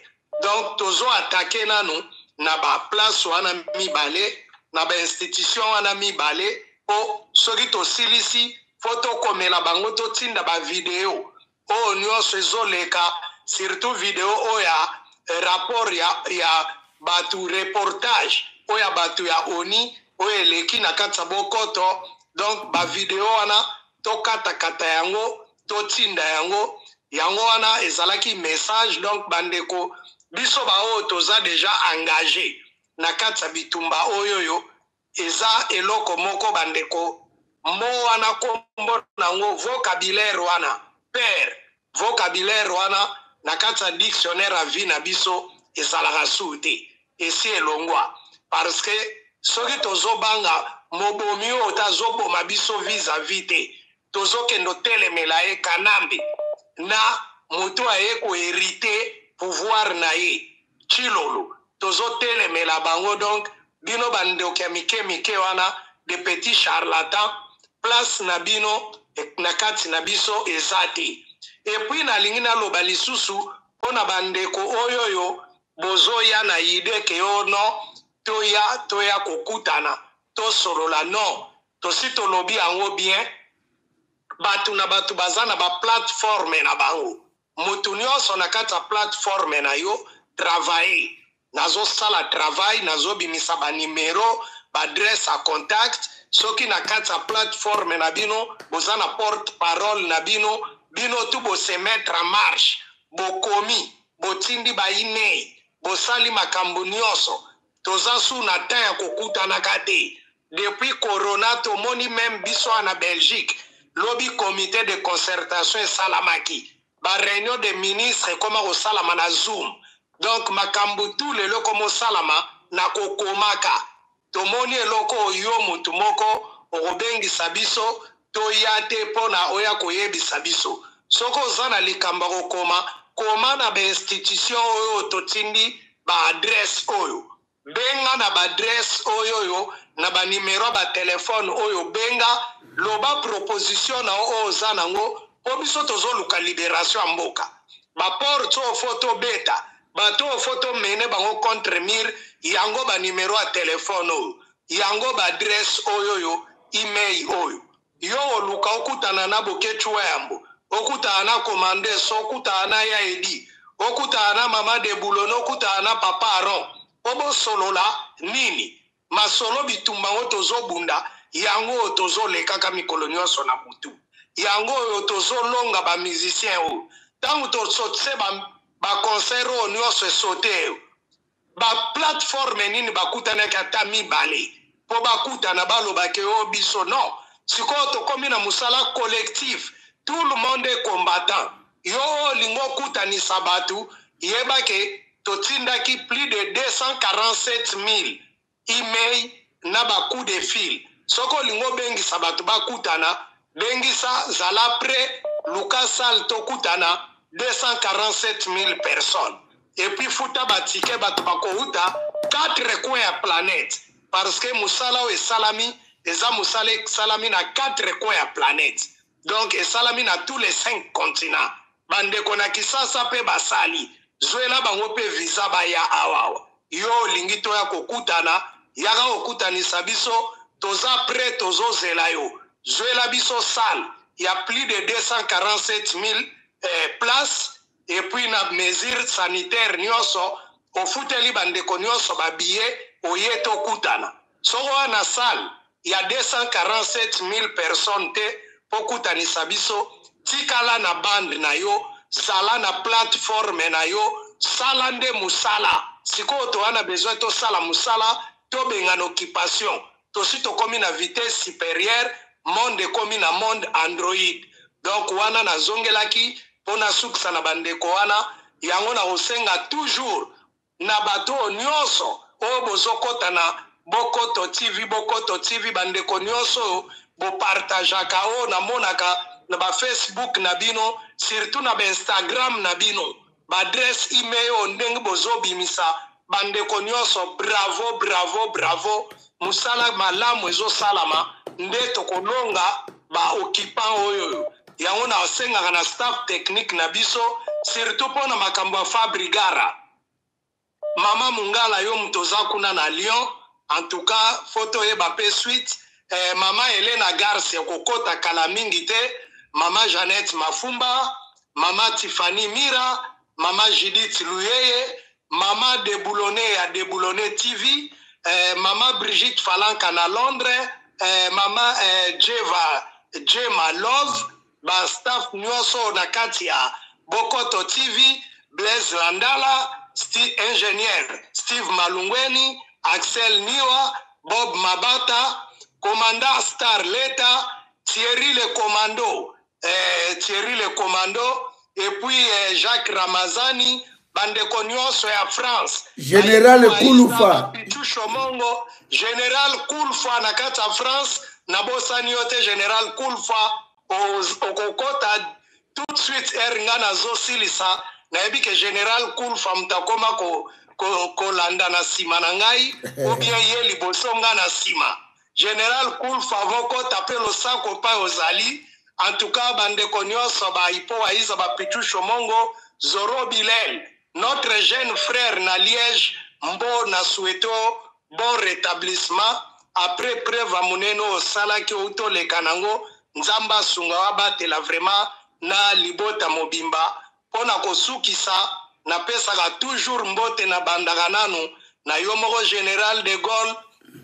Donc tozo attaquer nanu na ba place wana mibale na ba institution wana mibale o soki to silisi photo komela bango to tinda ba video o nyonso ezoleka surtout video oya rapport ya batu reportage oya batu ya ONI oya eleki na katsa bokoto. Donc ba video wana to kata yango to tinda yango wana ezalaki message. Donc bandeko biso ba o toza déjà engagé na katsa bitumba oyoyo eza eloko moko bandeko mo wana kombo nango vocabulaire wana père vocabulaire wana na katsa dictionnaire à vie na biso ezalaka sute esi elongwa parce que soki tozobanga mobomi oyo tazoboma biso vis-à-vis te tozokendo telemela ye kanambe na moto aye koherite pouvoir na ye chilolo tozotelemela bango. Donc bino bandoki ya mike wana de petits charlatans place na bino na kati na biso ezate. Et puis na lingi na loba lisusu pona bandeko oyoyo bozoya na ide ke ono toya kokutana tosolola non tosi tolobi yango bien batu na batu bazana ba plateforme na bango mutu nyonso na kati ya plateforme na yo travailler nazo sala travail nazo bimisa ba numéro ba adresse à contact soki na kati ya plateforme na bino bozana porte parole na bino tout bo se mettre en marche bokomi botindi ba email bosali makambo nyonso toza su na temps ya kokutana kate. Depuis corona tomoni même biso na Belgique lobby comité de concertation esalamaki ba réunion de ministres koma kosalama na Zoom. Donc makambo tout lelo komo salama na kokomaka tomoni eloko yo mutu moko okobengisa biso toyate pona oya koyebisa biso soko zana likamba koma na ba institution oyo totindi ba adresse oyo benga na ba adresse oyo na ba numéro ba téléphone oyo benga loba proposition na o zanango po biso tozoluka libération mboka ba porte o photo beta bato photo mene bango contre mire yango ba numéro ya téléphone oyo yango ba adresse oyo email oyo yo oluka okutana na bokechwa yambo okutana na commande so okutana ya edi okutana mama de bulono okutana papa aron obo solola nini masolo bitumba ngo tozobunda yango tozoleka ka mikolo nyonso na butu yango oyo tozolonga bamusicien oyo ntango tosotise baconcert oyo nyonso esote baplateforme nini bakutanaki ata mibale mpo bakutana balobaki oyo biso non sikoyo tokomi na mosala collectif tout le monde est combattant yo olingo okutanisa bato yebake totindaki plus de 247 000 email na bacoup de fil soko olingo bengisa bato bakutana bengisa zala pre luka sal tokutana 247 000 personnes et puis futa batike bato bakouta 4 coins ya planète parce que musala oyo esalami eza musala esalami na 4 coins ya planète donc esalami na tous les 5 continents bandeko na Kisasa pe basali zwela bango pe visa baya awawa yo olingi toya kokutana yaka kokutanisa biso toza pre tozozela yo zwela biso salle il y a plus de 247 000 places et puis na mesure sanitaire nyonso ofuteli bandeko nyonso babillet oye tokutana soko wana salle il y a 247 000 personnes te pokutanisa biso tikala na bande na yo sala na plateforme na yo sala nde musala sikoyo towana besoin tosala musala tobenga na occupation tosi tokomi na vitesse supérieure monde ekomi na monde android donc wana nazongelaki mpo nasukisa na bandeko wana yango na kosenga toujours na bato nyonso oyo bozokota na Bokoto TV bandeko nyonso bopartageaka oyo namonaka na Facebook na bino surtout na Instagram na bino badresse email oyo ndenge bozobimisa bandeko nyonso bravo musala malamu ezosalama nde tokolonga baoccupant oyo yango na osengaka na staff technique na biso surtout mpo na makambo ya Fabrigara mama Mungala yo mutoza kuna na Lyon en tout cas photo yeba pe suite mama Elena Garcia kokota kala mingi te mama Jeannette Mafumba mama Tiffany Mira mama Judith Luyeye mama Deboulonné ya Deboulonné TV mama Brigitte Falanka na Londres mama Jema Love ba staff nyonso na kati ya Bokoto TV Blaise Landala ingénieur Steve Malungweni Axel Niwa Bob Mabata commandant Star Leta Thierry le Commando et puis Jacques Ramazani bandeko nyonso ya France Général Kouloufa Mongo Général Kouloufa na kati ya France na bosani yote Général Kouloufa okokota tout de suite nga nazosilisa nayebi ke Général Kouloufa mutakoma kolanda na sima na ngai ou bien ye liboso nga na sima Général Kouloufa vokota pe losako pa ozali en tout cas bandeko nyonso baipo aiza bapitusho mongo Zoro Bilel notre jeune frère na Liège mbo na souhaito bon rétablissement après preuve amuneno osalaki outoleka nango nzamba sunga wabatela vraiment na libota mobimba pona kosukisa na pesaka toujours mbote na bandaka nanu na yo moko Général de Gaulle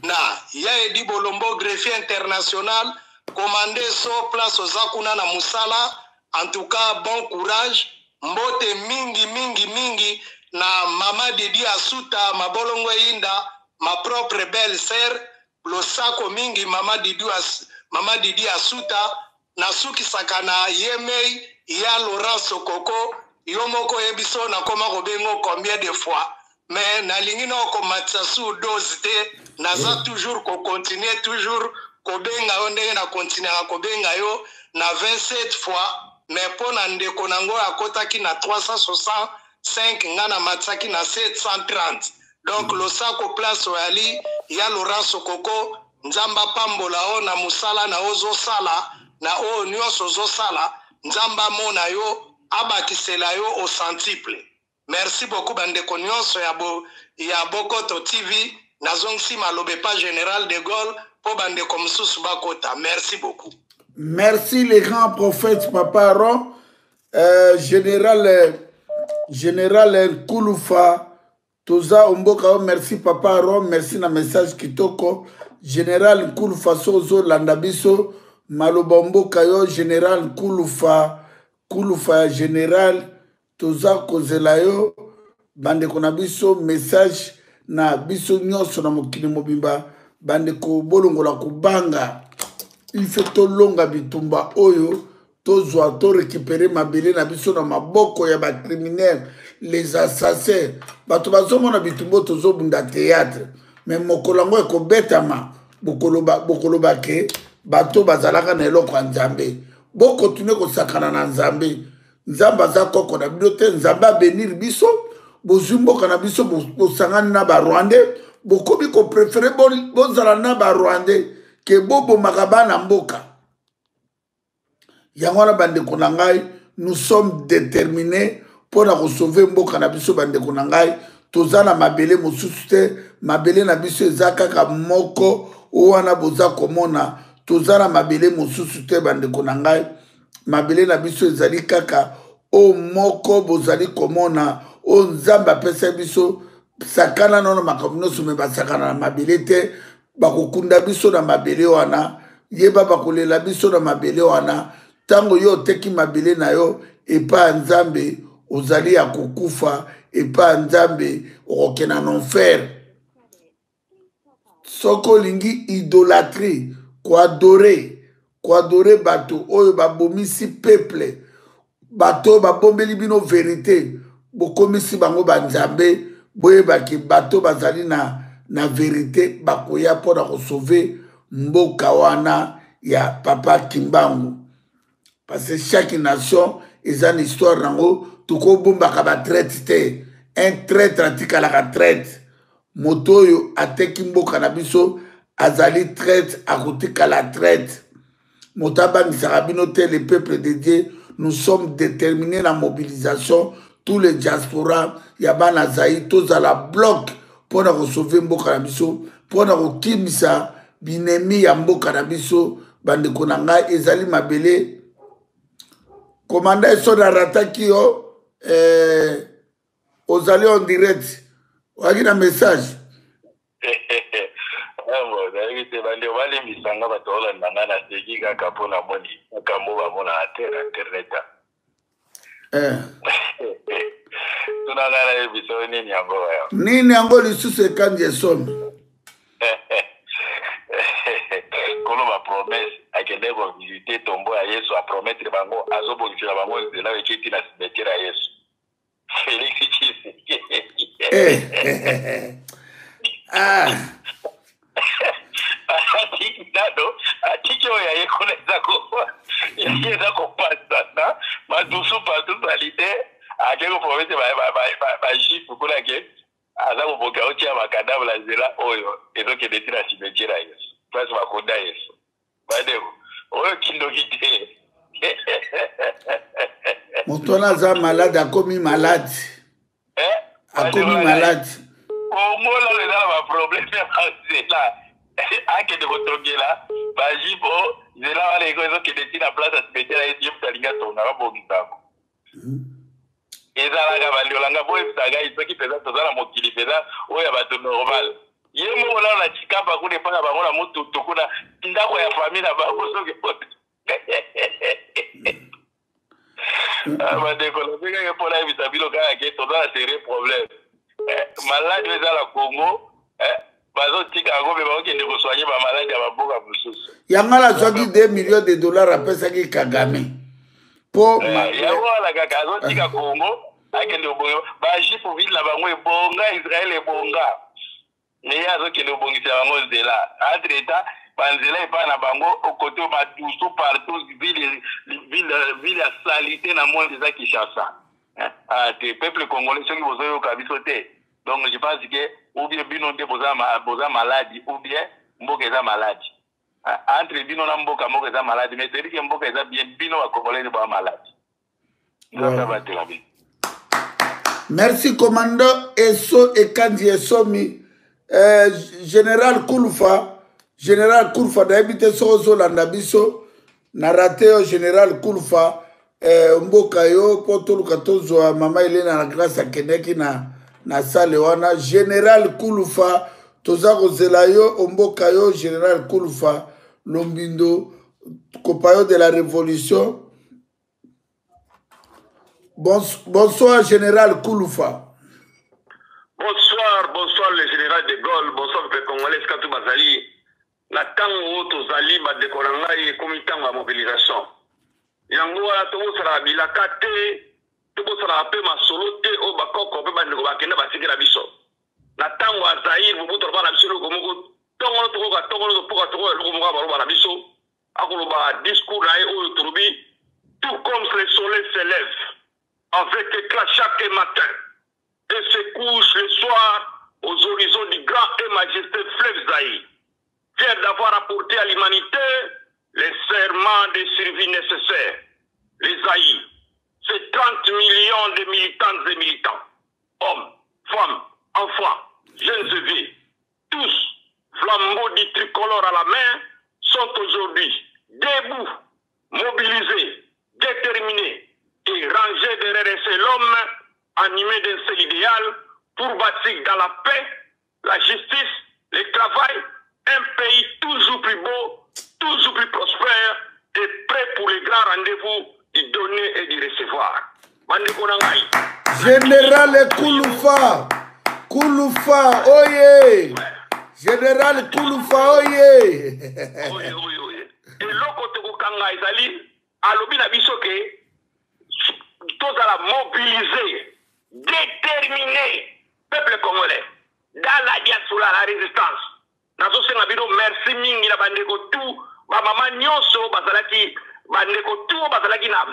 na Yaedi Bolombo greffier international commandé so place ozakuna na musala en tout cas bon courage mbote mingi na mama Didi Asuta mabolongo inda ma propre belle sœur losako mingi mama Didi Asuta na sukisaka na yemei ya Laurent Sokoko yomoko yebiso na koma kobengo combien de fois mais na lingi na komatsa su dose te naza toujours ko continuer toujours kobenga yo ndenge na continuer kobenga yo na 27 fois mais pona ndeko nango akotaki na 365 ngana matsaki na 730 donc losako place oyali ya Laurent Sokoko nzamba pambola o na musala na ozo sala na o nyonso zo sala nzamba mona yo abakisela yo au centuple. Merci beaucoup bandeko nyonso ya Bokoto TV nazongsi malobe pas Général de Gaulle po bandeko msusu bakota. Merci beaucoup. Merci les grands prophètes Papa Ron, Général Kouloufa Toza Omboka, merci Papa Ron, merci na message kitoko Général Kouloufa Sozo Landabiso maloba mboka yo général kulufa ya général toza kozela yo bandeko na biso message na biso nyonso na mokili mobimba bandeko bolongola kubanga il faut tolonga bitumba oyo tozwa to récupérer mabele na biso na maboko ya bacriminel les assassins bato bazomona bitumba tozobunda théâtre mais mokolo yango ekobetama bokoloba ke bato bazalaka na eloko ya nzambe bokontinue kosakana na nzambe nzambe aza koko na bino te nzambe abenir biso bozwi mboka na biso bosangani na barwandais bokomi kopréféré bozala na barwandais ke bobomaka bana mboka yango wana bandeko na ngai nous sommes déterminés mpona kosauve mboka na biso bandeko na ngai toza na mabele mosusu te mabele na biso eza kaka moko o wana boza komona toza na mabele mosusu te bandeko na ngai mabele na biso ezali kaka o moko bozali komona o nzambe apesa biso sakana nono makambo nyonso me basakana na mabele te bakokunda biso na mabele wana yeba bakolela biso na mabele wana ntango yo oteki mabele na yo epa ya nzambe ozali ya kokufa epa ya nzambe okokena na enfer soki olingi idolâtrie koadore bato oyo babomisi peuple bato oyo babombeli bino vérité bokomisi bango banzambe boyebaki bato bazali na vérité bakoya mpona kosauve mboka wana ya papa Kimbangu parce que chaque nation eza na histoire nango tokobombaka batraite te un traître atikalaka traite moto oyo ateki mboka na biso azali traite akotikala traite moto abangisaka bino te le peuple de Dieu nous sommes déterminés na mobilisation tous les diaspora ya bana zai tozala bloc mpona kosauve mboka na biso mpona kokimisa binemi ya mboka na biso bandeko na ngai ezali mabele komanda eso na rataki yo ozali en direct waki na message bande balimbisanga bato olandanga na seki kaka mpona moni makambo bamona na te na internet tunangana yebiso nini yango bayo nini yango lisusu ekandi esomi koloba promesse akende kovisite tombo ya yesu apromettre bango azobongisela bango nzela ekiti na cimetière ya yesu Félix Tshisekedi atiki oyo yayeza kopasana madusu patusalite ake kopromete bajifu kunake aza koboka otia makadabu na nzela oyo ezokende ti na cimetière ya yesu place bakonda yesu bandeko oyo kindoki te moto wana aza malade akomi malade akomi malade omona eza na baproblème ya banzela akende kotongela bajipo nzela wana ezokende ti na place ya cimetière ya yesu ye moto alingi atonga babongisango ezalaka bandiolanga boyebisaka soki mpenza toza na mokili mpenza oyo ya bato normal ye moko nano na cikapa kuna epanga bango na motutu kuna ndako ya famille na bango soki bandeko nabengaki mpona yebisa bino kaka ke toza na sérieux problème maladi eza na congo bazotika yango mpe bakokende kosoigne bamaladi ya baboka mosusu yango azwaki 2 millions de dollars apesaki kagame mpo yango wana kaka azotika congo akende kobonga bajifu ville na bango ebonga israel ebonga mais azokende kobongisela bango nzela entre état banzela epai na bango okote badusu partout ville ya salite na monde eza Kinshasa te peuple congolais soki bozoyoka biso te donc je pense que ou bien bino nde boza maladi ou bien mboka eza maladi entre bino na mboka moko eza maladi mais c'est-à-dire que mboka eza bien bino bakongolais nde boza maladi batela bien. Merci commandant Eso Ekandi Esomi général Kulufa nayebi soko ozolanda biso na rate yo général Kulufa mboka yo mpo toluka tozwa mama Elena na grâce akendeki na sale wana général Kulufa toza kozela yo mboka yo général Kulufa Lombindo compagnon de la Révolution. Bonsoir, Général Kouloufa. Bonsoir, bonsoir le général de Gaulle, bonsoir le Congolais Katou Bazali. Na tango tozali ba dekolanga e komitango ya mobilisation. Yango wana tobo sala bilaka te, tobo sala pe masolo te o bakoko pe bandeko bakende basikela biso. Na tango azaïr bobuto ba na biso ko moko tongo to ko tongo to poka to ko moko ba na biso. Akolo ba discours na e o turubi tout comme le soleil se lève avec éclat chaque matin et se couche le soir aux horizons du grand et majestueux fleuve Zaïre, fier d'avoir apporté à l'humanité les serments de survie nécessaires. Les Zaïre, c'est 30 millions de militantes et militants, hommes, femmes, enfants, jeunes et vieux, tous, flambeaux du tricolore à la main, sont aujourd'hui debout, mobilisés, déterminés et rangés derrière l'homme animé d'un seul idéal pour bâtir dans la paix, la justice, le travail, un pays toujours plus beau, toujours plus prospère et prêt pour les grands rendez-vous du donner et du recevoir. Général Kouloufa, Kouloufa, oye! Général Kouloufa, oye! Oui. Et l'autre Kanga Ezali, à l'obina bisoke, tous à la mobiliser, déterminer peuple congolais dans la diaspora, la résistance. Nazo Sengabino, merci mingi la bandeko tout, ma maman nyonso bazalaki bandeko tout bazalaki na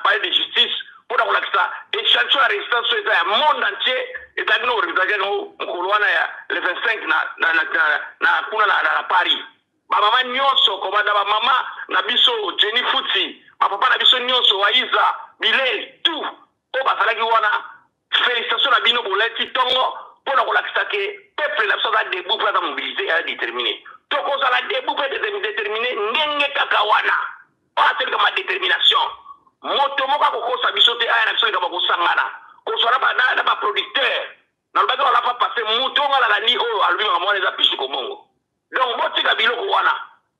palais de justice pour la ça et chanson la résistance sur le monde entier et dans nos organisations mkolwana ya le 25 na Paris. Ma maman nyonso komanda ba mama na biso Jenny Futsi, ma papa na biso nyonso Waiza, Bilel tout o bazalaki wana félicitations à Bino Boleti Tongo pour la relaxer que peuple la soda debout pour la mobiliser et déterminer. Donc on a debout pour déterminer n'enge kakawana. Pas celle ma détermination. Motomoka koko sabisote aya na soda ko sangana. Ko sora ba na ba producteur. Na ba ko la pas passer mutonga la ni o albi ngamo les apishi ko mongo. Donc motika biloko wana.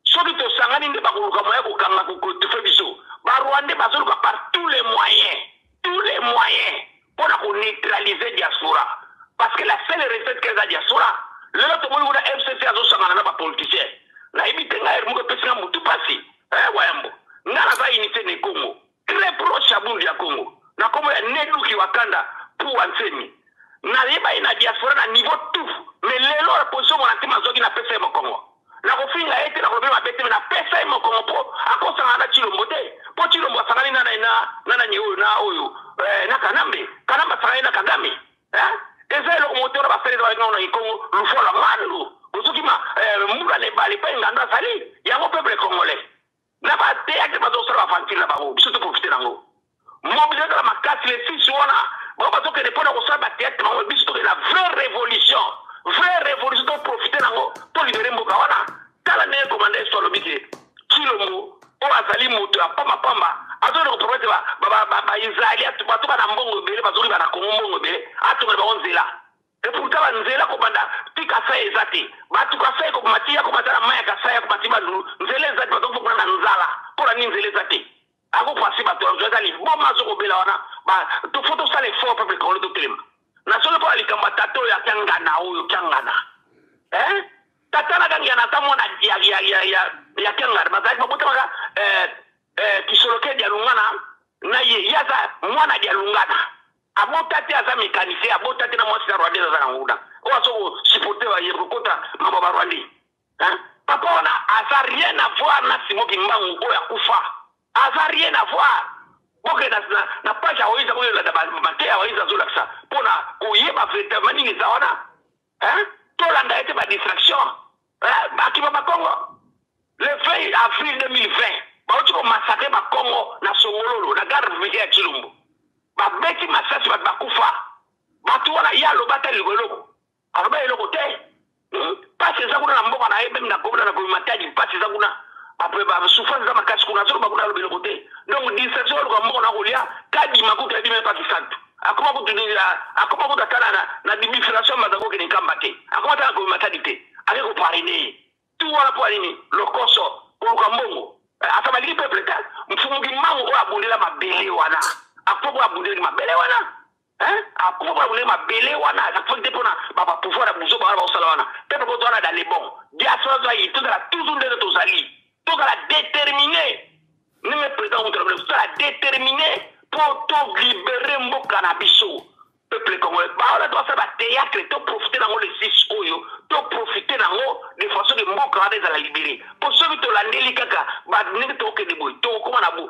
Soki to sangani nde ba ko moya ko kanga ko te biso. Ba Rwanda ba solo par tous les moyens. Tous les moyens pour neutraliser diaspora. Parce que la seule recette qu'elle a diaspora, le lot monde a FCC a sangana na ba politicien. Na ibite nga ermuko pesa mutu pasi. Wayambo. Ngala za unité ne Congo. Très proche à Burundi ya Congo. Na Congo ya neduki wakanda pour ansemi. Na liba ina diaspora na niveau tout. Mais lelo la position mon antima zoki na pesa mo Congo. Na kofinga ete na problème abete na pesa mo Congo pro. Akosanga na Chilombo te. Po Chilombo sangani na nyewo na oyo. Na Kanamba sangani na Kagame. Eza lo moteur ba fere ba ngona ikongo lufola manu. Uzukima mura le bali pa nganda sali. Ya mo peuple congolais. Na ba te ake ba dosara fantil na ba bo. Biso to profiter nango. Mobiliser la makasi les six wana. Ba ba to ke depona ko sa ba tete na biso to la vraie révolution. Vraie révolution to profiter nango. To libérer mboka wana. Kala ne commander sur le biki. Chilombo o azali moto ya pamba. Azoro ko promettre ba Israël atu ba na mbongo bele ba zuri ba na Congo mbongo bele atu ba onzela et pourtant ba nzela ko banda tika sa ezati ba tu ka sa ko matia ko batala maya ka sa ko batima nzela ezati ba to na nzala pour ni nzela ezati ako pasi ba to ezali bo mazo ko bela wana ba to photo sa les faux peuple ko to klima na solo ko alikamba tato ya kangana oyo kangana tatana kangana tamona ya kangana ba ba botama kisoloke dia lungana na ye yaza mwana dia lungana abotati aza mécanicien abotati na mwasi na Rwanda za nguda o aso supporter wa yekota mama ba Rwanda papa ona aza rien à voir na Simoki Mbangu o ya kufa aza rien à voir boke na pasha oiza ko la matea oiza zola sa pona oyeba vraiment ni zaona to landa ete ba distraction akiba ba Congo le 20 avril 2020 bauti ko massacrer ba Congo na Songololo na gare routière ya Chilombo ba beti masasi ba kufa batu wana yalo batali goloko aloba eloko te pasi za kuna mboka na ebe na gobna na komataji pasi za kuna après ba souffrance za makasi kuna solo ba kuna lobe eloko te donc distraction ko mboka na kolia kadi makuta di même pas kisantu akoma kutu tala na diminution mazako ke nkamba te akoma tala ko matadi te avec ko pariner tout wana pour alini lokoso ko mbongo atabali mabele wana akobo abundeli mabele wana hein akobo abundeli mabele wana akobo dépona ba pouvoir abuzo ba osala wana peuple ko tona dans les bons diaspora zo yi tout la toujours ndé to zali to la déterminé ne me président on to la déterminé pour to libérer mboka na biso peuple congolais ba on doit faire ba théâtre to profiter dans le 6 oyo to profiter dans de façon de mboka des la libérer pour ceux qui to landeli kaka ba ne to ke de boy to ko na bu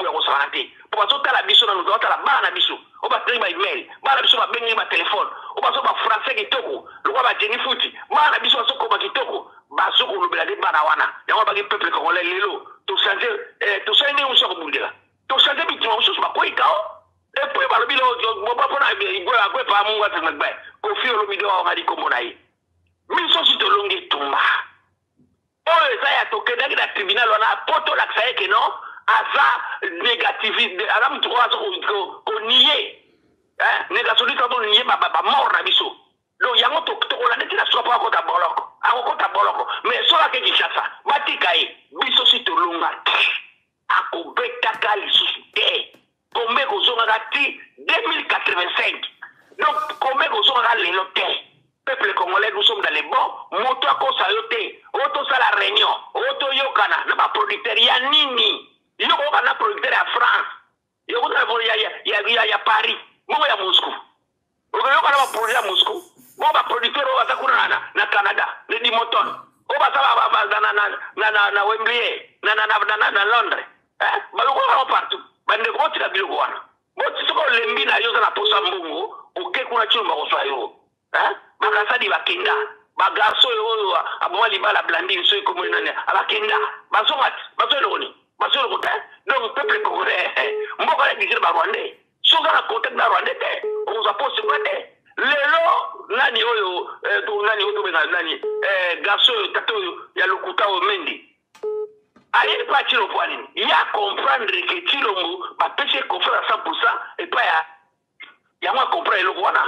ya ko santé pour bazo ta la biso na nous ta la ba na biso o ba télé ba email ba na biso ba bengi ba téléphone o ba so ba français kitoko lo ba jeni futi ba na biso so ko ba kitoko ba so ko lobela de ba na wana ya ba ke peuple congolais lelo to changer on so ko bundela to changer bi to so ba ko ikao et puis ba lobilo mo ba pona igwe agwe pa mu ngata ngba ko fi lo bido nga di komona yi mi so si to longi tumba o eza ya to keda na tribunal wana poto la ksaye ke non aza négativiste ala mtu ko nier négation du temps nier ba mort na biso donc yango to la neti na so pa ko ta boloko mais so la ke Kinshasa batika yi biso si to longa ako betaka lisusuté combien kozonga ti 2085 donc combien kozonga lelo te peuple congolais nous sommes dans les bons moto akosa yote auto sala réunion auto yokana na ba producteur ya nini yoko kana producteur ya France yoko na ya Paris mo ya Moscou yoko na ba producteur ya Moscou mo ba producteur wa takuna na Canada le Dimoton o ba sala na Wembley na Londres ba yoko partout bande ko tira biloko wana boti soko lembi na yo na posa mbongo oke kuna chumba ko swayo bakasadi bakenda bagaso yo aboma libala blandi so ko mona ne abakenda bazo loni donc peuple congolais mboko la dizir ba Rwandais soka na contact na Rwandais te on za poste quoi te lelo nani oyo to nani oyo to nani gaso tato ya lokuta o mendi aye pas tiro poani il y a comprendre que Chilombo va pêcher confiance à 100% et pas ya moi comprendre le wana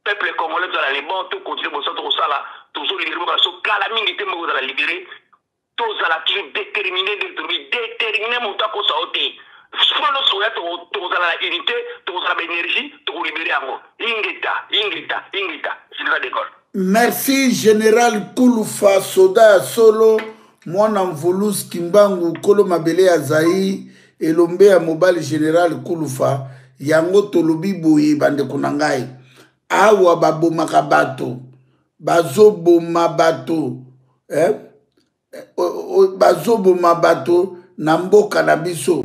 peuple congolais dans les bons tout continue pour ça tout ça là toujours libérer parce que kala mingi te mo za libérer tout ça là tu déterminé déterminer mon temps pour ça oté solo soya to za la unité to za la énergie to libérer ango ingita c'est la décolle. Merci général Kouloufa Soda Solo Mwana Mvolus Kimbangu Kolo Mabele Azaï Elombe ya mobile général Kouloufa yango tolobi boye bande kunangai awa babomaka bato bazoboma bato bazoboma bato na mboka na biso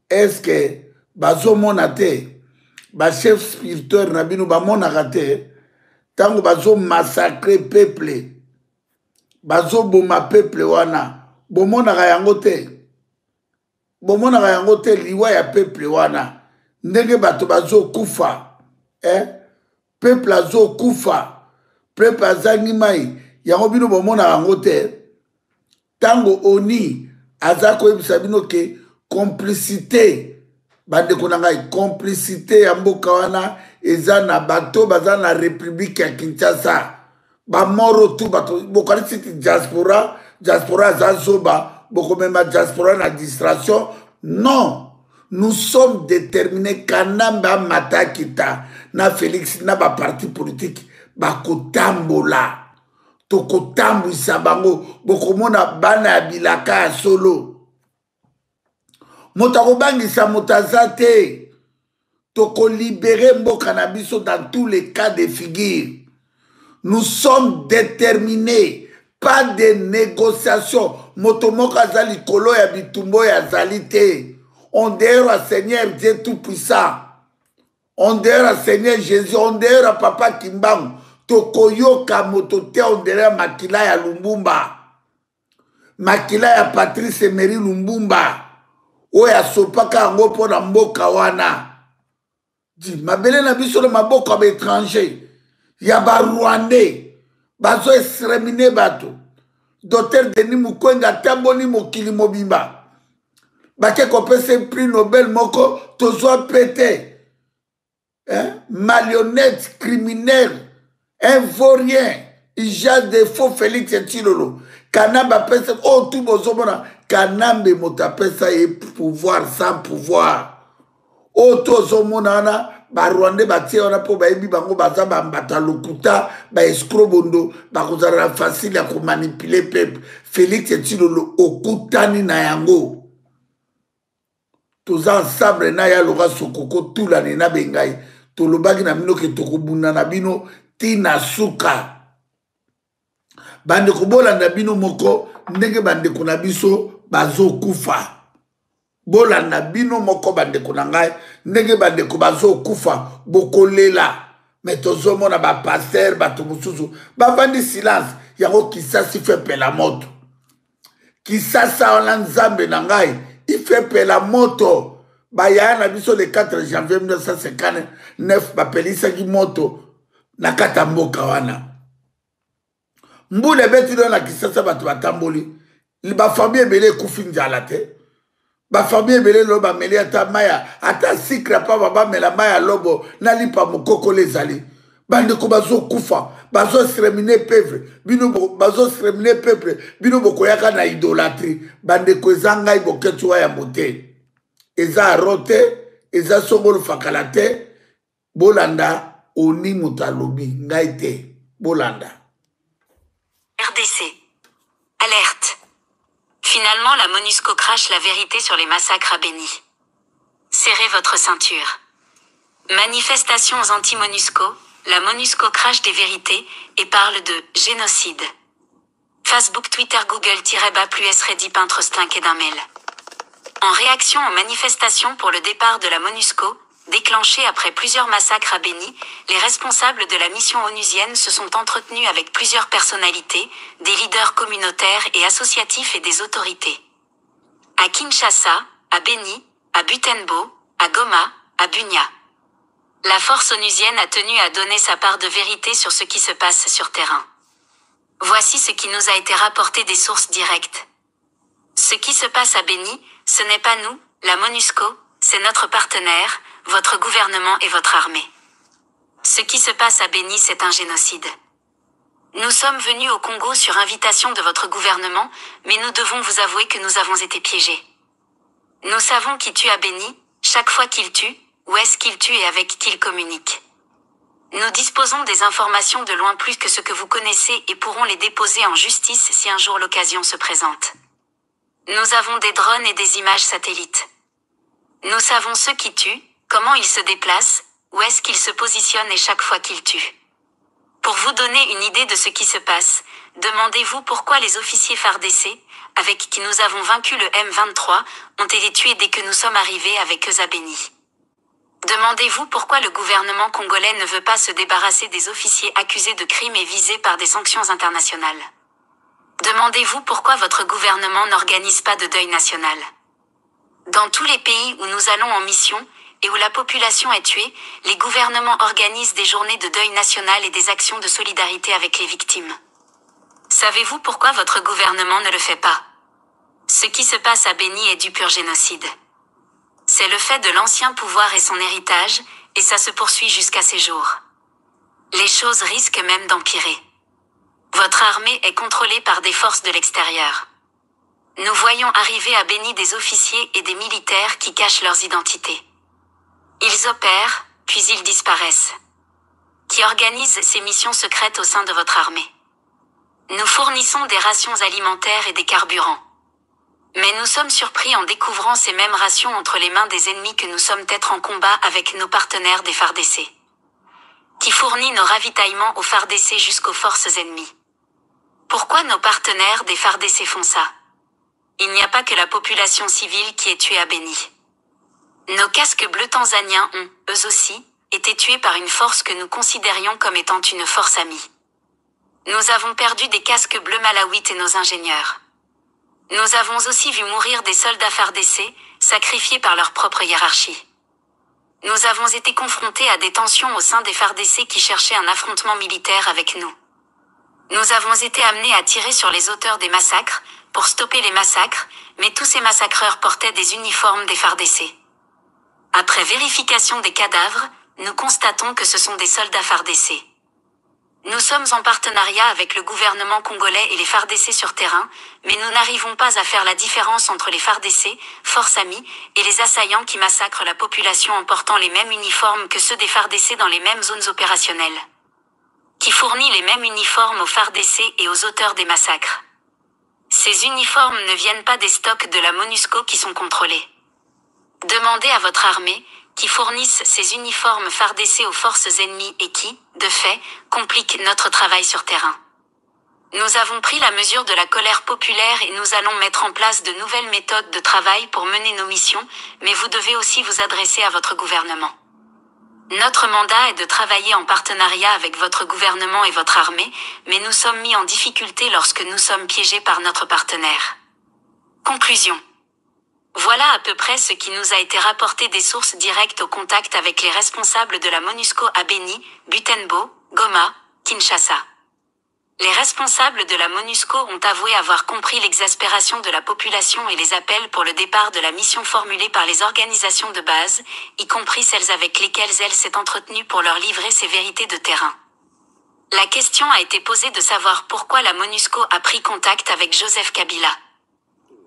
eske bazomona te ba chef spirituel na bino bamonaka te tango bazo massacrer peuple bazoboma peuple wana bomonaka yango te liwa ya peuple wana ndenge bato bazokufa peuple azokufa peuple azangi mai yango bino bomonaka yango te tango oni aza koyebisa bino ke complicité bandeko na ngai complicité ya mboka wana eza na bato baza na république ya Kinshasa bamoro tu bato bokanisiti diaspora aza zoba bokomema diaspora na distraction non. Nous sommes déterminés kanamba matakita na Félix na ba parti politique bakotambola tokotambwisa bango bokomona bana ya bilaka solo moto akobangisa moto aza te tokolibere mboka na biso dans tous les cas de figure. Nous sommes déterminés, pas de négociations. Moto moko aza likolo ya bitumbo ya zali te. On dehors à Seigneur Dieu Tout-Puissant. On dehors à Seigneur Jésus. On dehors à Papa Kimbangu. Tokoyoka motote on dehors à Makila ya Lumbumba. Makila ya Patrice Emery Lumbumba. Oya sopaka yango po na mboka wana. Di mabele na biso na maboka ba étranger. Ya ba Rwandais. Bazo exterminer bato. Docteur Denis Mukwege tamboni mokili mobimba. Bake kopese prix Nobel moko tozwa pété. Marionnette criminel, un vaurien, il jase des faux Félix Tshilolo. Kanambe apesa oh tout bozomona Kanambe moto apesa ye pouvoir sans pouvoir. Oh tozomona wana ba Rwandais batie wana po bayebi bango baza bambata lokuta ba escroc bondo bakozala facile ya ko manipuler peuple. Félix Tshilolo okutani na yango. Toza ensemble na ya loga sokoko tula na bengai. Tolobaki na bino ke tokobunda na bino tina suka. Bande kobolanda bino moko ndenge bande kuna biso bazo kufa. Bolanda bino moko bande kuna ngai ndenge bande ko bazo kufa bokolela. Metozomona ba pasteur bato mususu bavandi silence yango kisasi fait pela moto. Kisasa ona nzambe na ngai il fait pela moto. Baya na biso le 4 janvier 1959 bapelisa ki moto na katamboka wana. Mbule beti do na kisasa batu batamboli. Ba famille ebele kufi njala te. Ba famille ebele lo ba meli ata maya ata sikra pa baba mela maya lobo na lipa mokoko lezali. Bande ko bazo kufa, bazo exterminer peuple, bino bazo exterminer peuple, bino bokoyaka na idolâtrie. Bande ko ezanga iboketu ya mote. Eza rote, eza songolo fakalate, bolanda oni mutalobi ngaite bolanda. RDC. Alerte. Finalement, la MONUSCO crache la vérité sur les massacres à Béni. Serrez votre ceinture. Manifestations anti-MONUSCO, la MONUSCO crache des vérités et parle de génocide. Facebook, Twitter, Google-bas+S Reddit peintre Stink et d'un mail. En réaction aux manifestations pour le départ de la MONUSCO, déclenchées après plusieurs massacres à Béni, les responsables de la mission onusienne se sont entretenus avec plusieurs personnalités, des leaders communautaires et associatifs et des autorités. À Kinshasa, à Béni, à Butembo, à Goma, à Bunia. La force onusienne a tenu à donner sa part de vérité sur ce qui se passe sur terrain. Voici ce qui nous a été rapporté des sources directes. Ce qui se passe à Béni, ce n'est pas nous, la MONUSCO, c'est notre partenaire, votre gouvernement et votre armée. Ce qui se passe à Béni, c'est un génocide. Nous sommes venus au Congo sur invitation de votre gouvernement, mais nous devons vous avouer que nous avons été piégés. Nous savons qui tue à Béni, chaque fois qu'il tue, où est-ce qu'il tue et avec qui il communique. Nous disposons des informations de loin plus que ce que vous connaissez et pourrons les déposer en justice si un jour l'occasion se présente. Nous avons des drones et des images satellites. Nous savons ceux qui tuent, comment ils se déplacent, où est-ce qu'ils se positionnent et chaque fois qu'ils tuent. Pour vous donner une idée de ce qui se passe, demandez-vous pourquoi les officiers FARDC, avec qui nous avons vaincu le M23, ont été tués dès que nous sommes arrivés avec eux à Béni. Demandez-vous pourquoi le gouvernement congolais ne veut pas se débarrasser des officiers accusés de crimes et visés par des sanctions internationales. Demandez-vous pourquoi votre gouvernement n'organise pas de deuil national. Dans tous les pays où nous allons en mission, et où la population est tuée, les gouvernements organisent des journées de deuil national et des actions de solidarité avec les victimes. Savez-vous pourquoi votre gouvernement ne le fait pas? Ce qui se passe à Béni est du pur génocide. C'est le fait de l'ancien pouvoir et son héritage, et ça se poursuit jusqu'à ces jours. Les choses risquent même d'empirer. Votre armée est contrôlée par des forces de l'extérieur. Nous voyons arriver à Béni des officiers et des militaires qui cachent leurs identités. Ils opèrent, puis ils disparaissent. Qui organisent ces missions secrètes au sein de votre armée. Nous fournissons des rations alimentaires et des carburants. Mais nous sommes surpris en découvrant ces mêmes rations entre les mains des ennemis que nous sommes être en combat avec nos partenaires des FARDC. Qui fournit nos ravitaillements aux FARDC jusqu'aux forces ennemies. Pourquoi nos partenaires des FARDC font ça? Il n'y a pas que la population civile qui est tuée à Béni. Nos casques bleus tanzaniens ont, eux aussi, été tués par une force que nous considérions comme étant une force amie. Nous avons perdu des casques bleus malawites et nos ingénieurs. Nous avons aussi vu mourir des soldats FARDC, sacrifiés par leur propre hiérarchie. Nous avons été confrontés à des tensions au sein des FARDC qui cherchaient un affrontement militaire avec nous. Nous avons été amenés à tirer sur les auteurs des massacres, pour stopper les massacres, mais tous ces massacreurs portaient des uniformes des FARDC. Après vérification des cadavres, nous constatons que ce sont des soldats FARDC. Nous sommes en partenariat avec le gouvernement congolais et les FARDC sur terrain, mais nous n'arrivons pas à faire la différence entre les FARDC, forces amies, et les assaillants qui massacrent la population en portant les mêmes uniformes que ceux des FARDC dans les mêmes zones opérationnelles. Qui fournit les mêmes uniformes aux FARDC et aux auteurs des massacres. Ces uniformes ne viennent pas des stocks de la MONUSCO qui sont contrôlés. Demandez à votre armée, qui fournissent ces uniformes FARDC aux forces ennemies et qui, de fait, compliquent notre travail sur terrain. Nous avons pris la mesure de la colère populaire et nous allons mettre en place de nouvelles méthodes de travail pour mener nos missions, mais vous devez aussi vous adresser à votre gouvernement. Notre mandat est de travailler en partenariat avec votre gouvernement et votre armée, mais nous sommes mis en difficulté lorsque nous sommes piégés par notre partenaire. Conclusion. Voilà à peu près ce qui nous a été rapporté des sources directes au contact avec les responsables de la MONUSCO à Beni, Butembo, Goma, Kinshasa. Les responsables de la MONUSCO ont avoué avoir compris l'exaspération de la population et les appels pour le départ de la mission formulée par les organisations de base, y compris celles avec lesquelles elle s'est entretenue pour leur livrer ses vérités de terrain. La question a été posée de savoir pourquoi la MONUSCO a pris contact avec Joseph Kabila.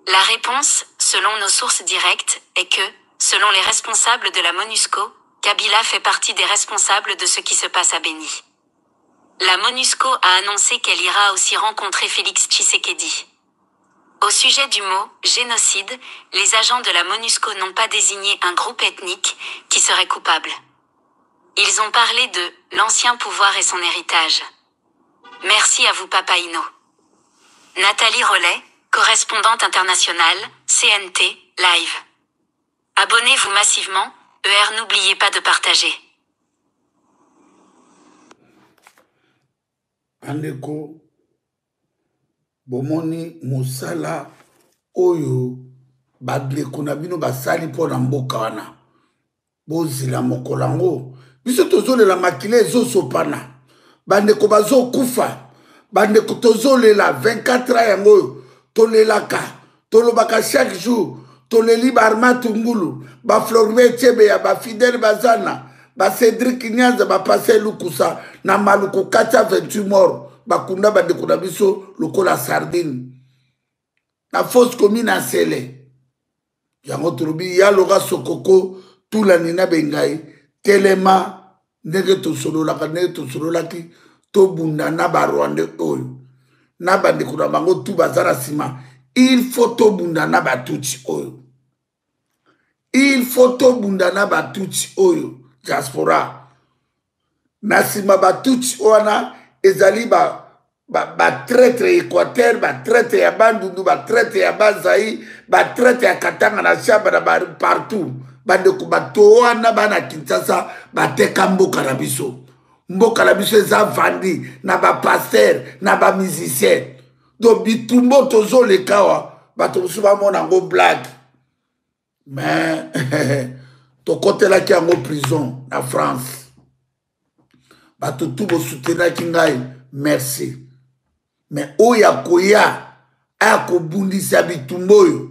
La réponse, selon nos sources directes, est que, selon les responsables de la MONUSCO, Kabila fait partie des responsables de ce qui se passe à Beni. La MONUSCO a annoncé qu'elle ira aussi rencontrer Félix Tshisekedi. Au sujet du mot « génocide », les agents de la MONUSCO n'ont pas désigné un groupe ethnique qui serait coupable. Ils ont parlé de « l'ancien pouvoir et son héritage ». Merci à vous Papaino. Nathalie Rollet, correspondante internationale, CNT, Live. Abonnez-vous massivement, n'oubliez pas de partager. Andeko bomoni musala oyo badleko na bino basali mpo na mboka wana bozila mokolango biso tozolela makile ezosopana bandeko bazokufa bandeko tozolela 24 ans yango oyo tolelaka tolobaka chaque jour toleli barma tungulu baflorbe chebeya bafidele bazana ba Cédric Nyanza ba passé lukusa na maluku 428 morts bakunda bandeko na biso lokola sardine na fosse commune à Sele yango tolobi ya loga sokoko tula nina bengai telema ndenge tosololaka ndenge tosololaki tobunda na barwande oyo na bandeko na bango tu bazara sima il faut tobunda na batuti oyo il faut tobunda na batuti oyo diaspora nasima batuti wana ezali ba traître Équateur ba traître ya Bandundu ba traître ya Bazai ba traître ya Katanga na Shaba na partout bandeko bato wana bana Kinshasa bateka mboka na biso eza vandi na ba pasteur na ba musicien donc bitumbo tozoleka wa bato mosusu bamona ngo blague mais tokotelaki yango prison na France bato tu bosoutenaki ngai merci mais oyo akoya akobundisa bitumba oyo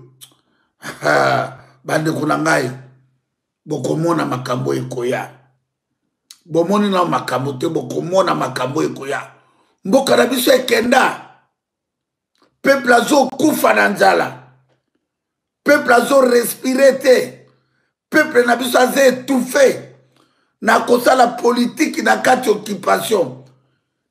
bandeko na ngai bokomona makambo ekoya bomoni na makambo te bokomona makambo ekoya mboka na biso ekenda peuple azokufa na nzala peuple azorespire te peuple na biso aza étouffé na kosala politique na kati occupation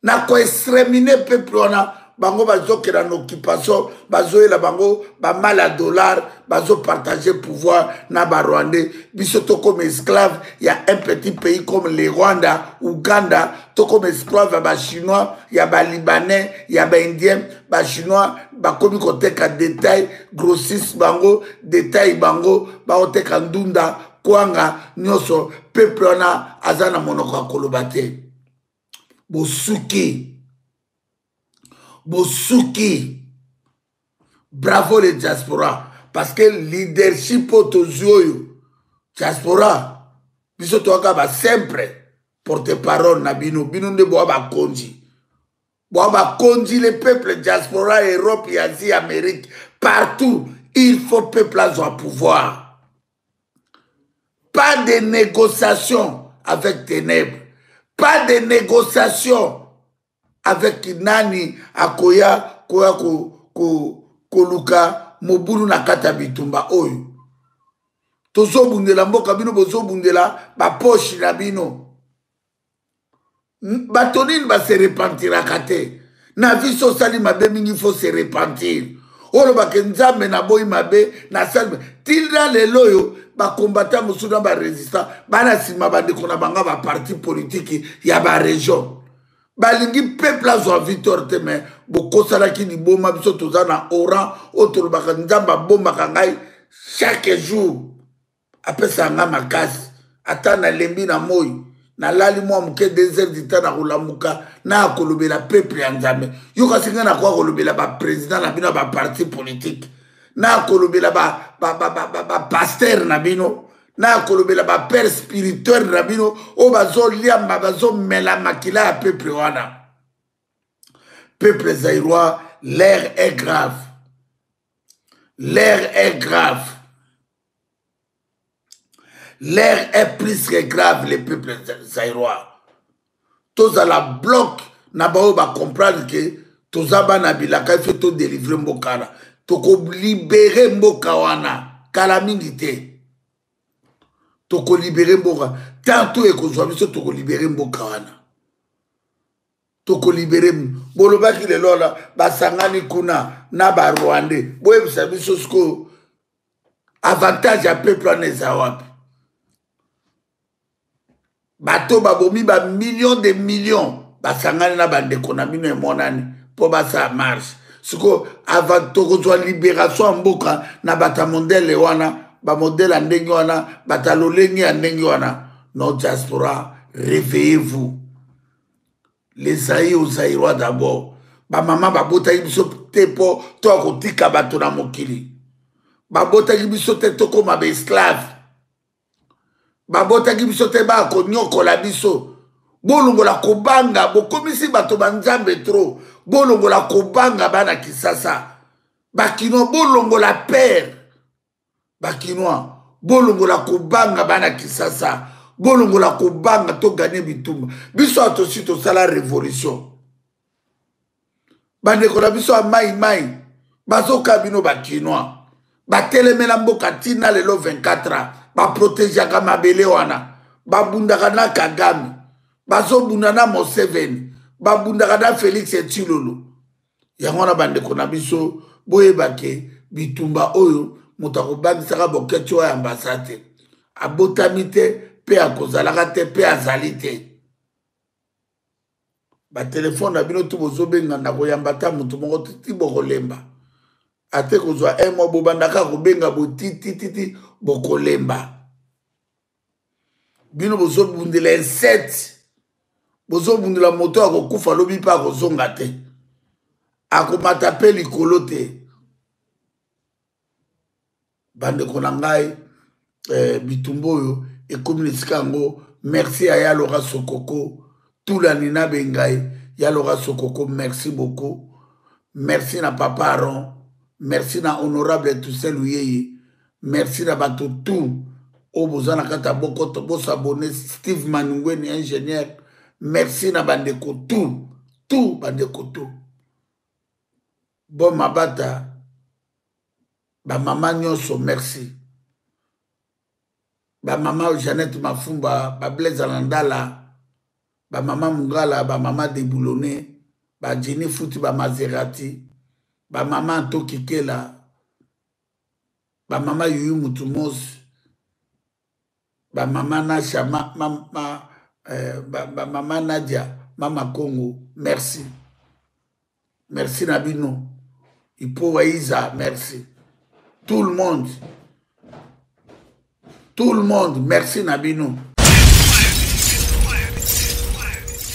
na koextrémine peuple wana bango bazokela na occupation bazoyela bango bamala dollar bazopartage pouvoir na barwandais biso to comme esclave ya un petit pays comme le Rwanda, Uganda to comme esclave ya bachinois ya balibanais ya baindien bachinois bakomi koteka détail grossiste bango détail bango baoteka ndunda kwanga nyonso peuple wana aza na monoko ya koloba te bosuki bravo les diaspora parce que leadership otozoyo diaspora biso toaka ba sempre porte-parole na bino nde boa bakonzi les peuples diaspora Europe Asie Amérique partout il faut peuple à pouvoir pas de négociation avec ténèbres pas de négociation avec nani akoya koya koluka mobulu na kata bitumba oyo tozobundela mboka bino bozobundela baposhi na bino bato nini base repentiraka te na viso osali mabe mingi fo se repentir olobake nzambe na boyi mabe na sali tila lelo oyo bakombata mosusu na barésistant bana nsima bandeko na banga baparti politiki ya baregion balingi peuple azwa victoire te me bokosalaki liboma biso toza na oran oyo tolobaka nzambe abombaka ngai chaque jour apesa nga makasi ata nalembi na moi nalali mwa moke 2 heures du temps na kolamuka na kolobela peuple ya nzambe yo kasi ngai nakoka kolobela baprésident na bino ya baparti politike na kolobela bapaster na bino na kolobela bapère spirituel na bino oyo bazoliamba bazomela makila ya peuple wana peuple zaïrois l'air est grave l'air est grave l'air est plus que grave les peuples zaïrois tozala bloc na bao ba comprendre que tozaba na bilaka ife to délivrer mboka wana tokolibere mboka wana kala mingi te tokolibere mboka tanto ekozwa biso tokolibere mboka wana tokolibere bolobaki lelo la basangani kuna na barwandais boyebisa biso siko avantage ya peuple wana eza wapi bato babomi ba millions de millions basangani na bandeko na bino emonani po basa marche siko avant tokozwa libération ya mboka na bata modele wana bamodele ya ndenge wana bata lolenge ya ndenge wana no diaspora réveillez-vous les zaï aux zaïrois d'abord bamama babotaki biso te po to akotika bato na mokili babotaki biso te tokoma baesclave babotaki biso te bakonyokola biso bolongola kobanga bokomisi bato banzambe tro bolongola kobanga bana kisasa bakinois bolongola père bakinois bolongola kobanga bana kisasa bolongola kobanga to gagner bitumba biso atosi tosala révolution bandeko na biso ya mai bazoka bino bakinois batelemela mboka ntina lelo 24 ans baprotegeaka mabele wana babundaka na Kagame bazobunda na Museveni babundaka na Félix Tshilolo yango wana bandeko na biso boyebake bitumba oyo moto akobangisaka boketi oyo ambasade te abotami te mpe akozalaka te mpe azali te batelefone na bino to bozobenga na koyamba ta moto moko titi bokolemba ate kozwa mo bobandaka kobenga botitititi bokolemba bino bozobundela insecte bozobundela moto akokufa lobi mpe akozonga te akomata mpe likolo te bandeko na ngai bitumba oyo ekomi na esika yango merci ya Yalora Sokoko tulani na bengai Yalora Sokoko merci beaucoup merci na papa Aron merci na honorable Toussaint Luyeye merci na bato tout o bozana kata bokoto bosabone Steve Manungweni ingénieur merci na bandeko tout bandeko tout bon mabata ba mama nyonso merci ba mama Jeannette Mafumba ba Blaise Landala ba mama Mungala ba mama Deboulonné ba Jenny Fouti ba Maserati ba mama Antoki Kela ba mama Yuyu Mutumos ba mama Nasha ba mama Nadia mama Congo merci merci Nabino Ipo Waiza merci tout le monde merci Nabino